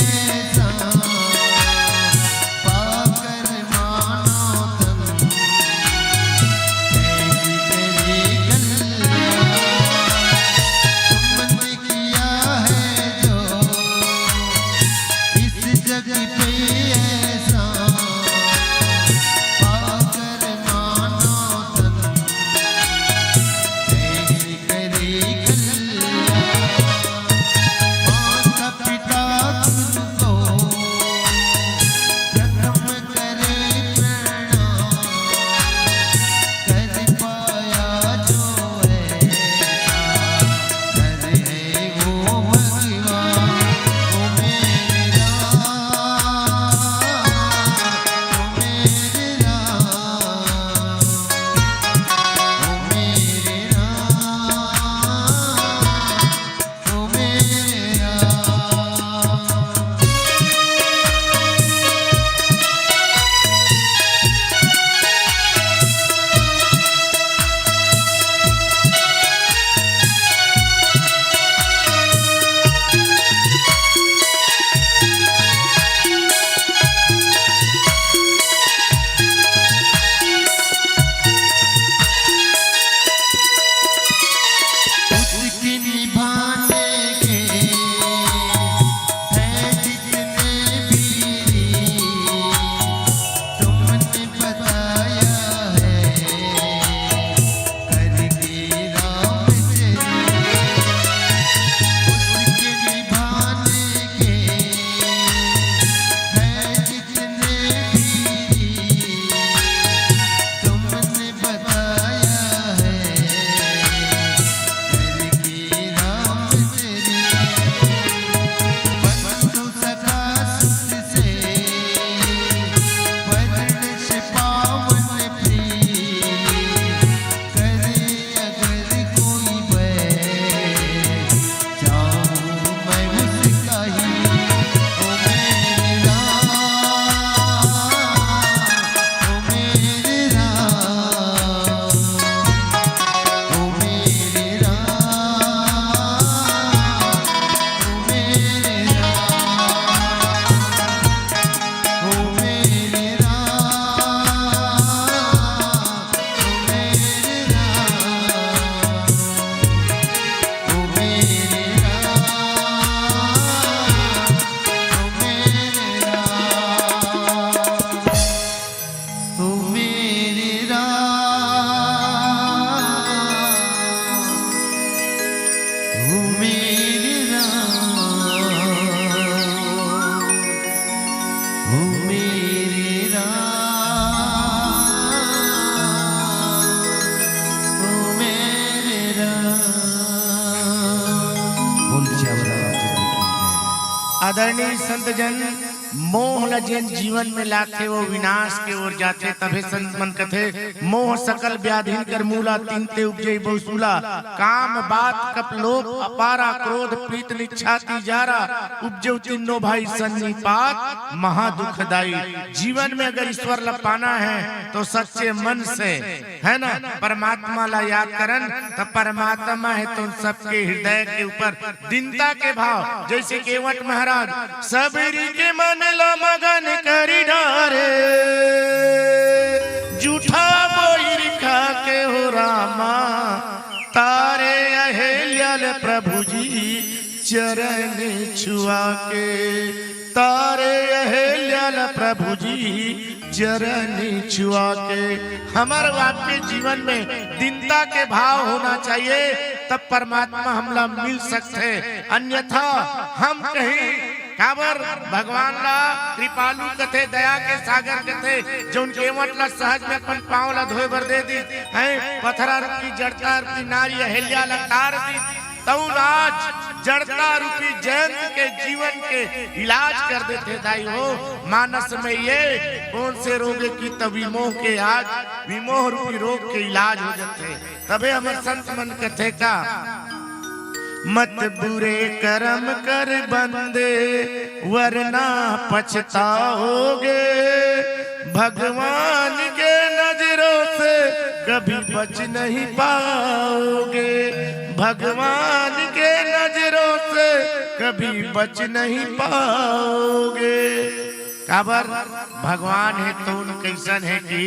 ऐसा पाकर मानो तन ऐसी तेरी कल्याण तुमने किया है जो इस जग पे ऐसा पाकर मानो तन ऐसी तेरी माता पिता तुझको प्रथम करे प्रणाम कर पाया जो ऐसा कर है वो भगवान ओ मेरे राम ओ मेरे राम ओ मेरे राम ओ मेरे राम। उसकी निभाने के हैं जितने भी तुमने बताया है करके राम तेरी उसके निभाने के हैं जितने भी तुमने बताया है करके राम तेरी बंधु सखा सुत से वर्ण से पावन प्रिय करे अगर कोई बैठ जाऊं मैं उसका ही ओ मेरे राम ओ मेरे राम ओ मेरे राम ओ मेरे राम ओ मेरे आदरणीय संत जन मोह लजन जीवन में लाथे वो विनाश के ओर जाते तभे संत मन कथे मोह सकल व्याधिन कर मूला तीनते उपजई बहुसूला काम बात कप लोभ अपारा क्रोध प्रीत निच्छाती जारा उपजो तीनों भाई सन्निपात महा दुखदाई। जीवन में अगर ईश्वर ला पाना है तो सच्चे मन से है ना परमात्मा ला याद करन तो परमात्मा है तो सबके हृदय के ऊपर दीनता के भाव जैसे केवट महाराज सबरी के मन ला मगन करी डारे जूठा बोई खा के हो रामा तारे अहेल्याल प्रभु जी चरण छुआ के तारे अहेल्याल प्रभु जी चरण छुआ के। हमारे आपके जीवन में दीनता के भाव होना चाहिए तब परमात्मा हमला मिल सकते अन्यथा हम कहीं काबर भगवान ला कृपालु कथे दया के सागर कथे जो उनके ला सहज में अपन पांव ला धोए बर दे दी है पथरा रूपी जड़ता रूपी नारी अहिल्या ला तार दी तऊ आज जड़ता रूपी जयंत के जीवन के इलाज कर देते दाई हो। मानस में ये कौन से रोग की तविमोह के आज विमोह रूपी रोग के इलाज हो जाते तबे हमारे संत मन कथे का मत बुरे कर्म कर बंदे वरना पछताओगे भगवान के नजरों से कभी बच नहीं पाओगे भगवान के नजरों से कभी बच नहीं पाओगे। काबर भगवान है तो कैसन है कि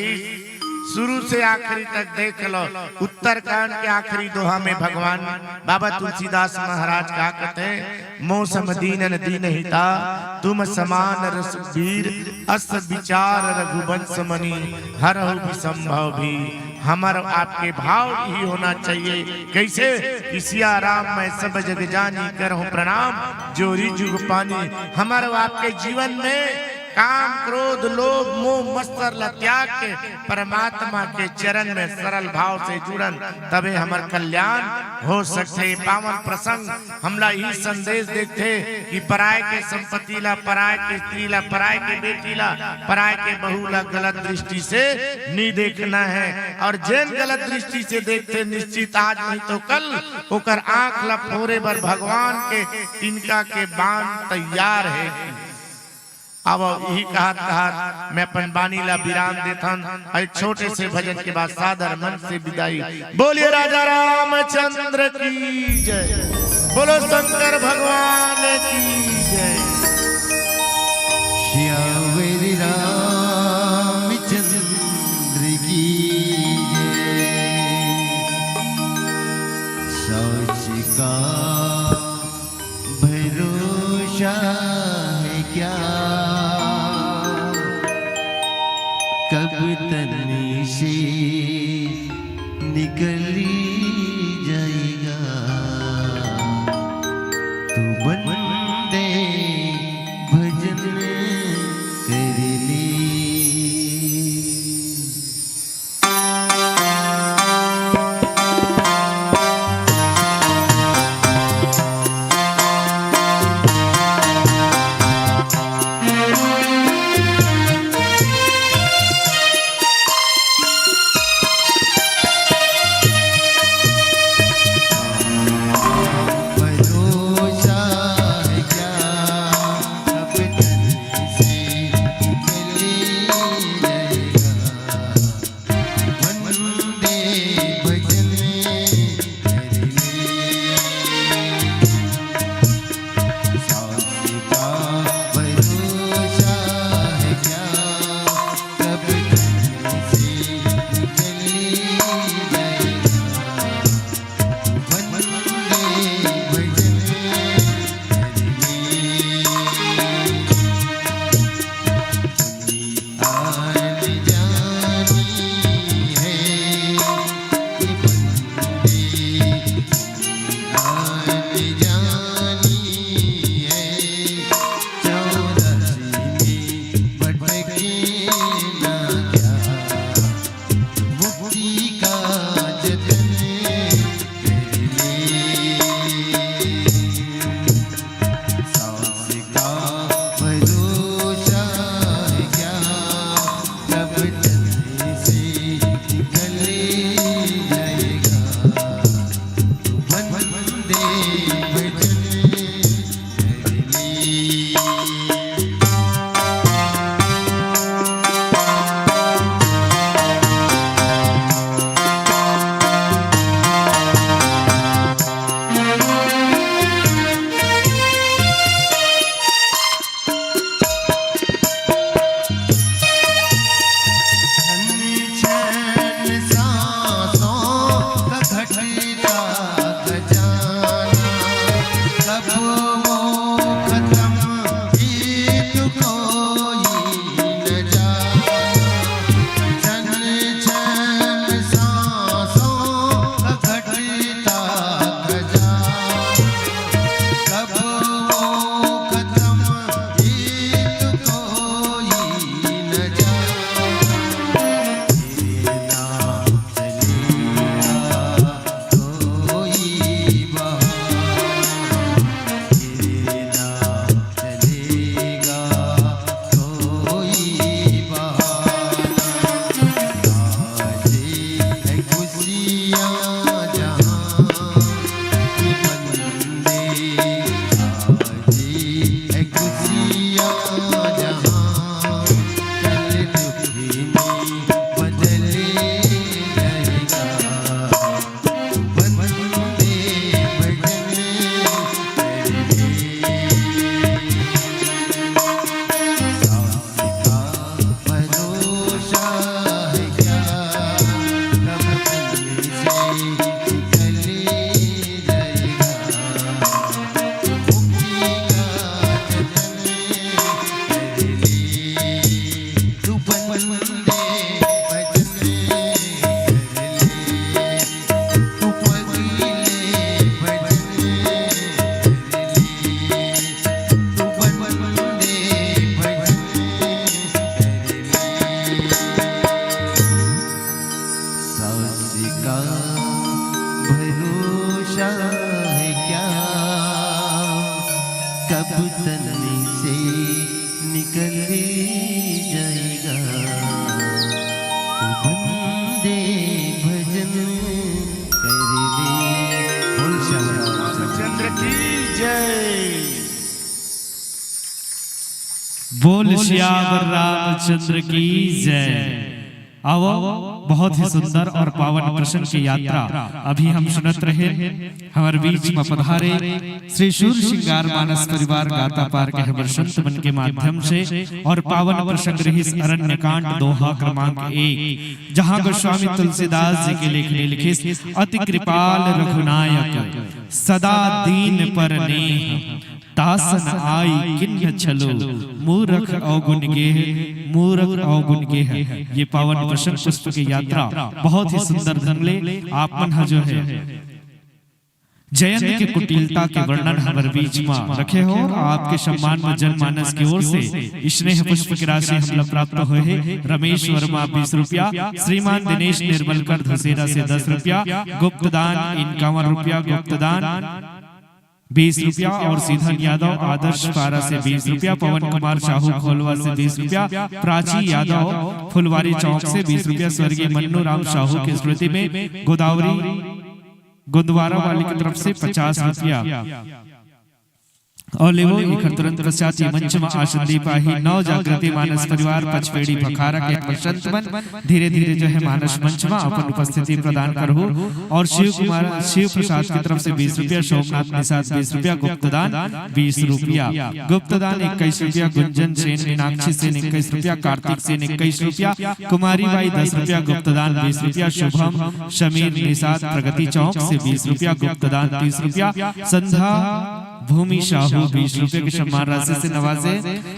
शुरू से आखिरी तक देख लो। उत्तरकांड के आखिरी दोहा में भगवान बाबा तुलसीदास महाराज का कहते हैं, मौसम दीनन दीनहिता तुम समान रसबीर अस विचार रघुवंश मणि हरहु विसंभव भी। हमारा आपके भाव ही होना चाहिए। कैसे? किसिया राम मैं सब जग जानी करहूं प्रणाम जोरी जुग पानी। हमारा आपके जीवन में काम क्रोध लोभ मोह मत्सर त्याग के परमात्मा के चरण में सरल भाव से जुड़न तबे हमार कल्याण हो सकते। पावन प्रसंग हमला ही संदेश देखते कि पराय के संपत्ति ला, पराय के स्त्री ला, पराय के बेटी ला, पराय के बहू ला गलत दृष्टि से नहीं देखना है। और जैन गलत दृष्टि से देखते निश्चित आज नहीं तो कल ओकर आंख ला फोरे बर भगवान के तिनका के बाण तैयार है। अब यही कहा मैं अपन बानी ला विराम देथन। एक छोटे से भजन के बाद सादर मन से विदाई। बोलिए राजा रामचंद्र की जय, बोलो शंकर भगवान की जय। श्याम रामचंद्र की जय। सच का भरोसा है क्या, कब तनी से निकली जाएगा। तू बंदे भजन कर ले। कंदी जाएगा तो बंदे भजन कर दे। बोल श्याम रामचंद्र की जय। बोल श्याम रामचंद्र की जय। आओ, बहुत ही सुंदर और पावन प्रसंग की यात्रा अभी हम सुनत रहे। हमारे बीच में पधारे श्री शूर श्रृंगार मानस परिवार गाता पार के हमर संत मन के माध्यम से और पावन प्रसंग रही अरण्य कांड दोहा क्रमांक 1, जहाँ गोस्वामी तुलसीदास जी के लेख में लिखे अति कृपाल रघुनायक सदा दीन पर नेह तासन आई किन्न चलो मूरख अवगुण गेह मूरख अवगुण गेह। ये पावन प्रसंग पुष्प की यात्रा बहुत ही सुंदर ढंग ले आप मन जो है जयंत के कुटिलता के वर्णन हमारे बीच में रखे हो। आपके सम्मान में जनमानस की ओर से स्नेह पुष्प की राशि हम प्राप्त हुए है। रमेश वर्मा 20 रुपया, श्रीमान दिनेश निर्मलकर धुसेरा से 10 रुपया, गुप्तदान 51 रुपया, गुप्तदान 20 रुपया और सीधन यादव आदर्श पारा से 20 रुपया, पवन कुमार साहू खोलवा से 20 रुपया, प्राची यादव फुलवारी चौक से 20 रुपया, स्वर्गीय मन्नू राम साहू की स्मृति में गोदावरी गोंदवारा वाली की तरफ से 50 रुपया और लेवो इखर तुरंत पश्चात मंच में आसन दी पाही नव जागृति मानस परिवार पचपेड़ी भखारा के संत मन धीरे धीरे जो है मानस मंच में अपन उपस्थिति प्रदान करहु। और शिव कुमार शिव प्रसाद की तरफ से 20 रुपया, सोमनाथ निषाद 20 रुपया, गुप्तदान 20 रुपया, गुप्तदान 21 रुपया, गुंजन सेन मीनाक्षी सेन 21 रुपया, कार्तिक सेन 21 रुपया, कुमारी बाई 10 रुपया, गुप्तदान 20 रुपया, शुभम समीर निषाद प्रगति चौक से 20 रुपया, गुप्तदान 30 रुपया, संध्या भूमि साहू 20 रुपए की सम्मान राशि से नवाजे।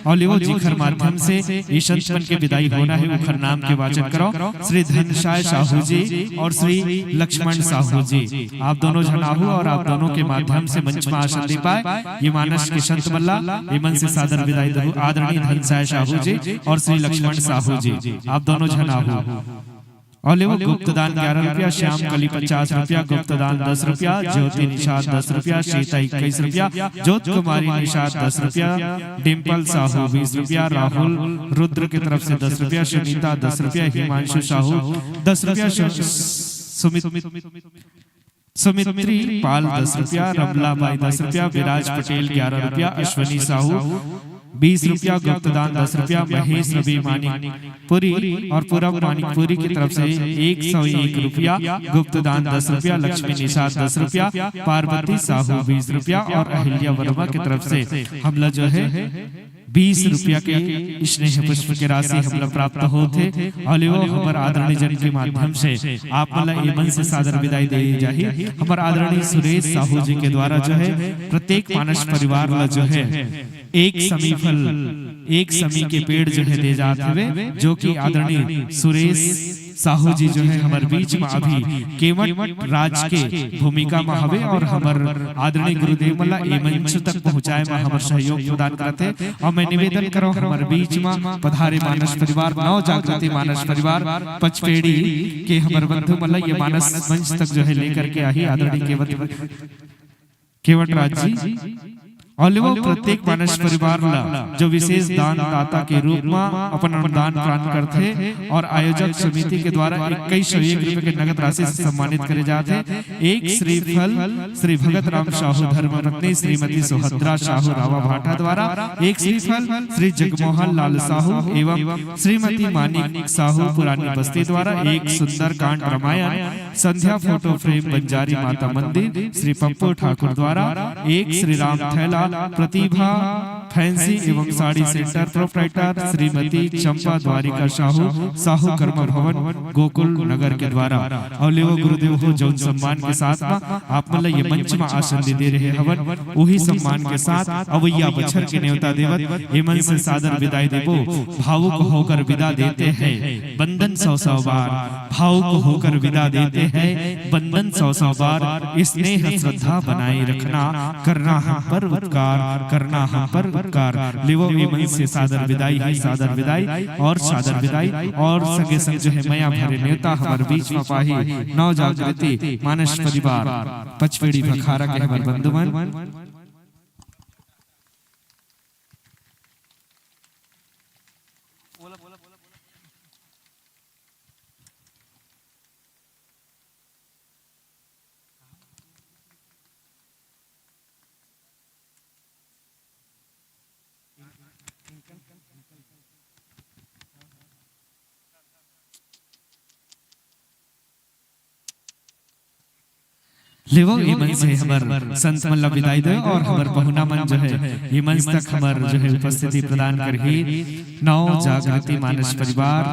और लिवो जिखर माध्यम से ये संतमन के विदाई होना है, उखर नाम के वाचन करो। श्री धनशाय साहू जी और श्री लक्ष्मण साहू जी, आप दोनों जनाहू और आप दोनों के माध्यम से मंच में आसन दे पाए। ये मानस के संत मल्ला ये मन से सादर विदाई दो। आदरणीय धनशाय साहू जी और श्री लक्ष्मण साहू जी, आप दोनों जनाहू। और लेवो गुप्तदान 11 रुपया, श्याम कली 50 रुपया, गुप्तदान 10 रुपया, ज्योति निषाद 10 रुपया, सीता 21 रुपया, ज्योत कुमारी निषाद 10 रुपया, डिम्पल साहू 20 रुपया, राहुल रुद्र की तरफ से 10 रुपया, सुनीता 10 रुपया, हिमांशु साहू 10 रुपया, सुमित्री पाल 10 रुपया, रमला बाई 10 रुपया, विराज पटेल 11 रुपया, अश्वनी साहू 20 रुपया, गुप्तदान 10 रुपया, महेश रवि मानिकपुरी और पूरब मानिकपुरी की तरफ से 101 रुपया, गुप्तदान 10 रुपया, लक्ष्मी निषाद 10 रुपया, पार्वती साहू 20 रुपया और अहिल्या वर्मा की तरफ से हमला जो है 20 रुपया के स्नेह पुष्प की राशि हमला प्राप्त होते। और हमारे आदरणीय जन के माध्यम से आप मला एमन से सादर विदाई दे जाही। हमारे आदरणीय सुरेश साहू जी के द्वारा जो है प्रत्येक मानस परिवार ला जो है एक समी फल एक समी के पेड़ जो है दे जाते हुए, जो कि आदरणीय सुरेश साहू जी जो है हमारे बीच में अभी केवट राज के भूमिका में हवे और हमारे आदरणीय गुरुदेव मला ए मंच तक पहुंचाए में हमारे सहयोग प्रदान करते। और मैं निवेदन करो हमारे बीच में पधारे मानस परिवार नव जागृति मानस परिवार पचपेड़ी के हमारे बंधु मला ये मानस मंच तक जो है लेकर के आई आदरणीय केवट राज जी। और वो प्रत्येक मानस परिवार ला जो विशेष दान दाता के रूप में अपन अनुदान प्रदान करते और आयोजक समिति के द्वारा 2101 रुपए के नगद राशि से सम्मानित करे जाते। एक श्रीफल श्री भगत राम साहू धर्मपत्नी श्रीमती सुभद्रा साहू रावा भाटा द्वारा, एक श्रीफल श्री जगमोहन लाल साहू एवं श्रीमती मानिक साहू पुरानी बस्ती द्वारा, एक सुंदर कांड रामायण संध्या फोटो फ्रेम बंजारी माता मंदिर श्री पप्पू ठाकुर द्वारा, एक श्री राम थैला प्रतिभा फैंसी एवं साड़ी सेंटर प्रोप्राइटर श्रीमती चंपा द्वारिका साहू साहू कर्म भवन गोकुल नगर के द्वारा। और लेवो गुरुदेव हो जौन सम्मान के साथ आप मतलब ये मंच में आसन दे रहे हवन, वही सम्मान के साथ अवैया बछर के न्योता देवत ये मन से सादर विदाई देवो। भावुक होकर विदा देते हैं बंधन 100 बार, भावुक होकर विदा देते हैं बंधन 100 बार। स्नेह श्रद्धा बनाए रखना, करना हम पर उपकार, करना हम पर उपकार। लेवो ये मन से सादर विदाई ही सादर विदाई और सादर विदाई। और संगे संग जो है मया भरे नेता हमारे बीच में पाही नव जागृति मानस परिवार पचपेड़ी भखारा के हमारे बंधुमन लेवो ये मंच से हमार संत मल्ला विदाई दे और हमार बहुना मन जो है ये मंच तक हमार जो है उपस्थिति प्रदान करही नौ जागृति मानस परिवार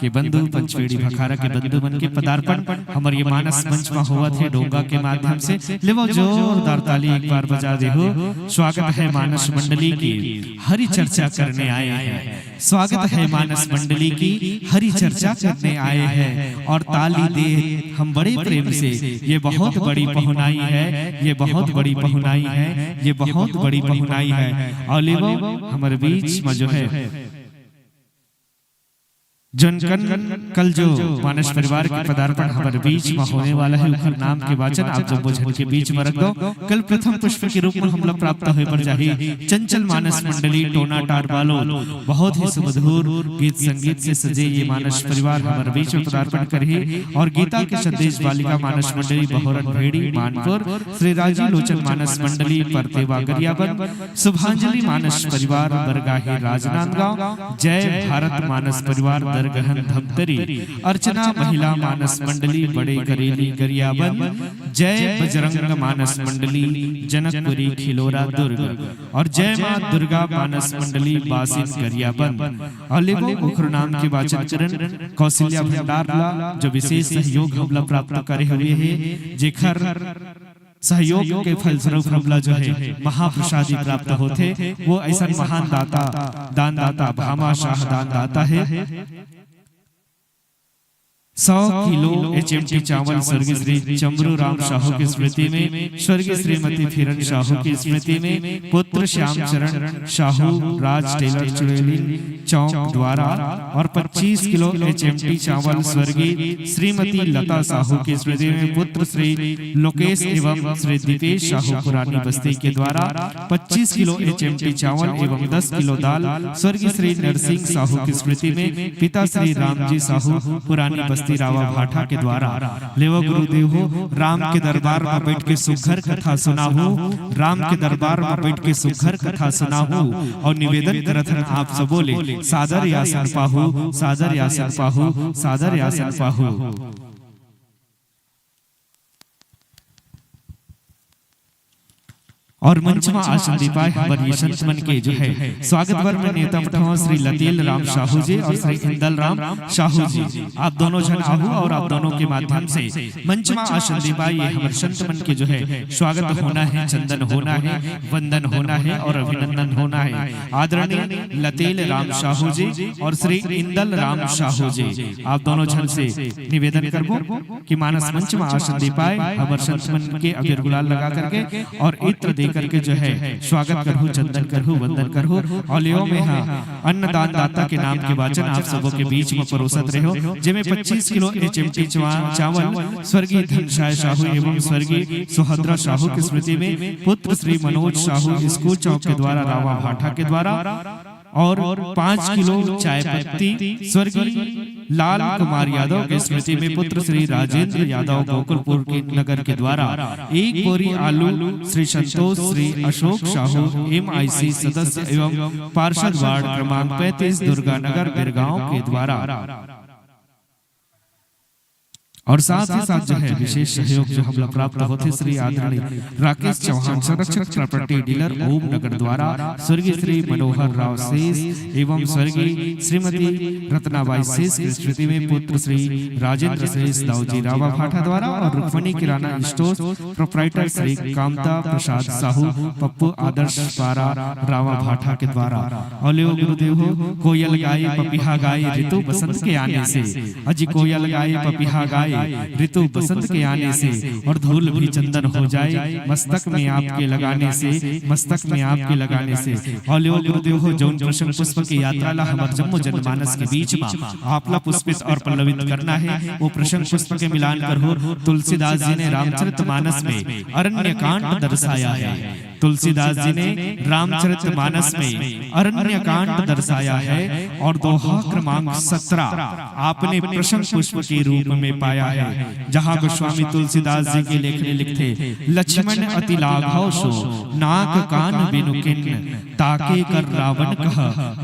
के बंधु पंचवेड़ी भखारा के बंधु मन के पदार्पण हमार ये मानस मंच में हुआ थे डोंगा के माध्यम से लेवो जोरदार ताली एक बार बजा दे हो। स्वागत है मानस मंडली की हरि चर्चा करने आए हैं, स्वागत है मानस मंडली की हरि चर्चा करने आए हैं और ताली दे हम बड़े प्रेम से ये बहुत बड़ी पहुनाई है, ये बहुत बड़ी पहुनाई है, ये बहुत बड़ी पहुनाई है। और लेवो हमारे बीच में जो है जनकन कल जो मानस परिवार के पदार्पण हमारे बीच में होने वाला है उनका नाम के वाचन आप जब बोझन के बीच में रख दो। कल प्रथम पुष्प के रूप में हम लोग प्राप्त हुए पर जाही चंचल मानस मंडली टोना टार बालो बहुत ही सुमधुर गीत संगीत से सजे ये मानस परिवार हमारे बीच में पदार्पण करही और गीता के संदेश बालिका मानस मंडली बहोरन भेड़ी मानपुर श्री राजी लोचन मानस मंडली परतेवा गरियाबंद शुभांजलि मानस परिवार बरगाही राजनांदगांव जय भारत मानस परिवार गहन धमतरी अर्चना महिला मानस मंडली बड़े करेली गरियाबंद जय बजरंग मानस मंडली जनकपुरी खिलोरा दुर्ग और जय मां दुर्गा मानस मंडली बासिन गरियाबंद। और लेवो मुखर नाम के वाचन चरण कौशल्या भंडारला जो विशेष सहयोग हमला प्राप्त करे हुए है जेखर सहयोग के फलस्वरूप हमला जो है महाप्रसादी प्राप्त होते वो ऐसा महान दाता दान दाता भामा शाह दान दाता है। 100 किलो HMT चावल स्वर्गीय श्री चमरू राम साहू की स्मृति में, स्वर्गीय श्रीमती फिरन साहू की स्मृति में, पुत्र श्याम चरण साहू राज टेलर चुड़ैली चौक द्वारा और 25 किलो HMT चावल स्वर्गीय श्रीमती लता साहू की स्मृति में, पुत्र श्री लोकेश एवं श्री दीपेश साहू पुरानी बस्ती के द्वारा 25 किलो HMT चावल एवं 10 किलो दाल स्वर्गीय श्री नरसिंह साहू की स्मृति में, पिता श्री रामजी साहू पुरानी बस्ती रावा भाटा के द्वारा। लेवो गुरुदेव हो राम के दरबार में बैठ के सुघर कथा सुनाहू, राम के दरबार में बैठ के सुघर कथा सुनाहू और निवेदन करत हन आप सब बोले सादर यासन पाहू, सादर यासन पाहू, सादर यासन पाहू। और मंच में आसन दीपाए हमारे ये संत मन के जो है स्वागत वर में नेता पठाओ श्री लतेल राम साहू जी और श्री इंदल राम साहू जी आप दोनों जन आहू और आप दोनों के माध्यम से मंच में आसन दीपाए ये हमारे संत मन के जो है स्वागत होना है, चंदन होना है, वंदन होना है और अभिनंदन होना है। आदरणीय लतेल राम साहू जी और श्री इंदल राम साहू जी आप दोनों जन से निवेदन करबो कि मानस मंच में आसन दीपाए हमारे संत मन के अबीर गुलाल लगा करके और इत्र करके जो है स्वागत करहु, चंदन करहु, वंदन करहु। और लियो में हाँ अन्नदान दाता के नाम के वाचन आप सबों के बीच में परोसत रहो जिसमें 25 किलो HMT चावल स्वर्गीय धनशाय साहू एवं स्वर्गीय सुहद्रा साहू की स्मृति में, पुत्र श्री मनोज साहू स्कूल चौक के द्वारा रावा भाटा के द्वारा और 5 किलो चाय पत्ती स्वर्गीय लाल कुमार यादव की स्मृति में, पुत्र श्री राजेंद्र यादव गोकुलपुर के नगर के द्वारा 1 बोरी आलू श्री संतोष श्री अशोक साहू MIC सदस्य एवं पार्षद वार्ड क्रमांक 35 दुर्गा नगर बिरगांव के द्वारा। और साथ ही साथ जो है विशेष सहयोग जो हमला प्राप्त होते श्री आदरणीय राकेश चौहान संरक्षक प्रॉपर्टी डीलर ओम नगर द्वारा, स्वर्गीय श्री मनोहर राव शेष एवं स्वर्गीय श्रीमती रत्नाबाई शेष की स्मृति में, पुत्र श्री राजेंद्र शेष दाऊजी रावा भाटा द्वारा और रुक्मणी किराना स्टोर प्रोप्राइटर श्री कामता प्रसाद साहू पप्पू आदर्श पारा रावा भाटा के द्वारा। और लियो गुरुदेव हो कोयल गाये पपीहा गाये ऋतु बसंत के आने से, अजी कोयल गाये पपीहा गाये ऋतु बसंत के आने से और धूल भी चंदन हो जाए मस्तक में आपके लगाने से, मस्तक में आपके लगाने से। और लियो गुरुदेव हो जौन प्रसन्न पुष्प की यात्रा ला हमारे जम्मू जनमानस के बीच में आपला पुष्पित और पल्लवित करना है, वो प्रसन्न पुष्प के मिलान कर हो तुलसीदास जी ने रामचरितमानस में अरण्य कांड दर्शाया है। तुलसीदास जी ने रामचरितमानस में अरण्य कांड दर्शाया है और दोहा क्रमांक 17 आपने प्रशंस पुष्प के रूप में पाया है, जहाँ गोस्वामी तुलसीदास जी के लेखने लिखते लक्ष्मण अति लाघव सो नाक कान बिनु किन्न ताके कर रावण कह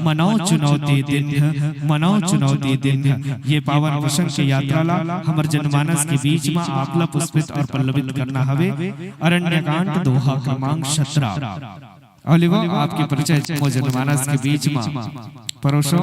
मनो चुनौती दिन मनो चुनौती दिन। ये पावन प्रसंग की यात्रा ला हमर जनमानस के बीच में आकला पुष्पित और पल्लवित करना हवे। अरण्यकांड दोहा क्रमांक 17 ओलिवो आपके परिचय जनमानस के बीच में परोसो।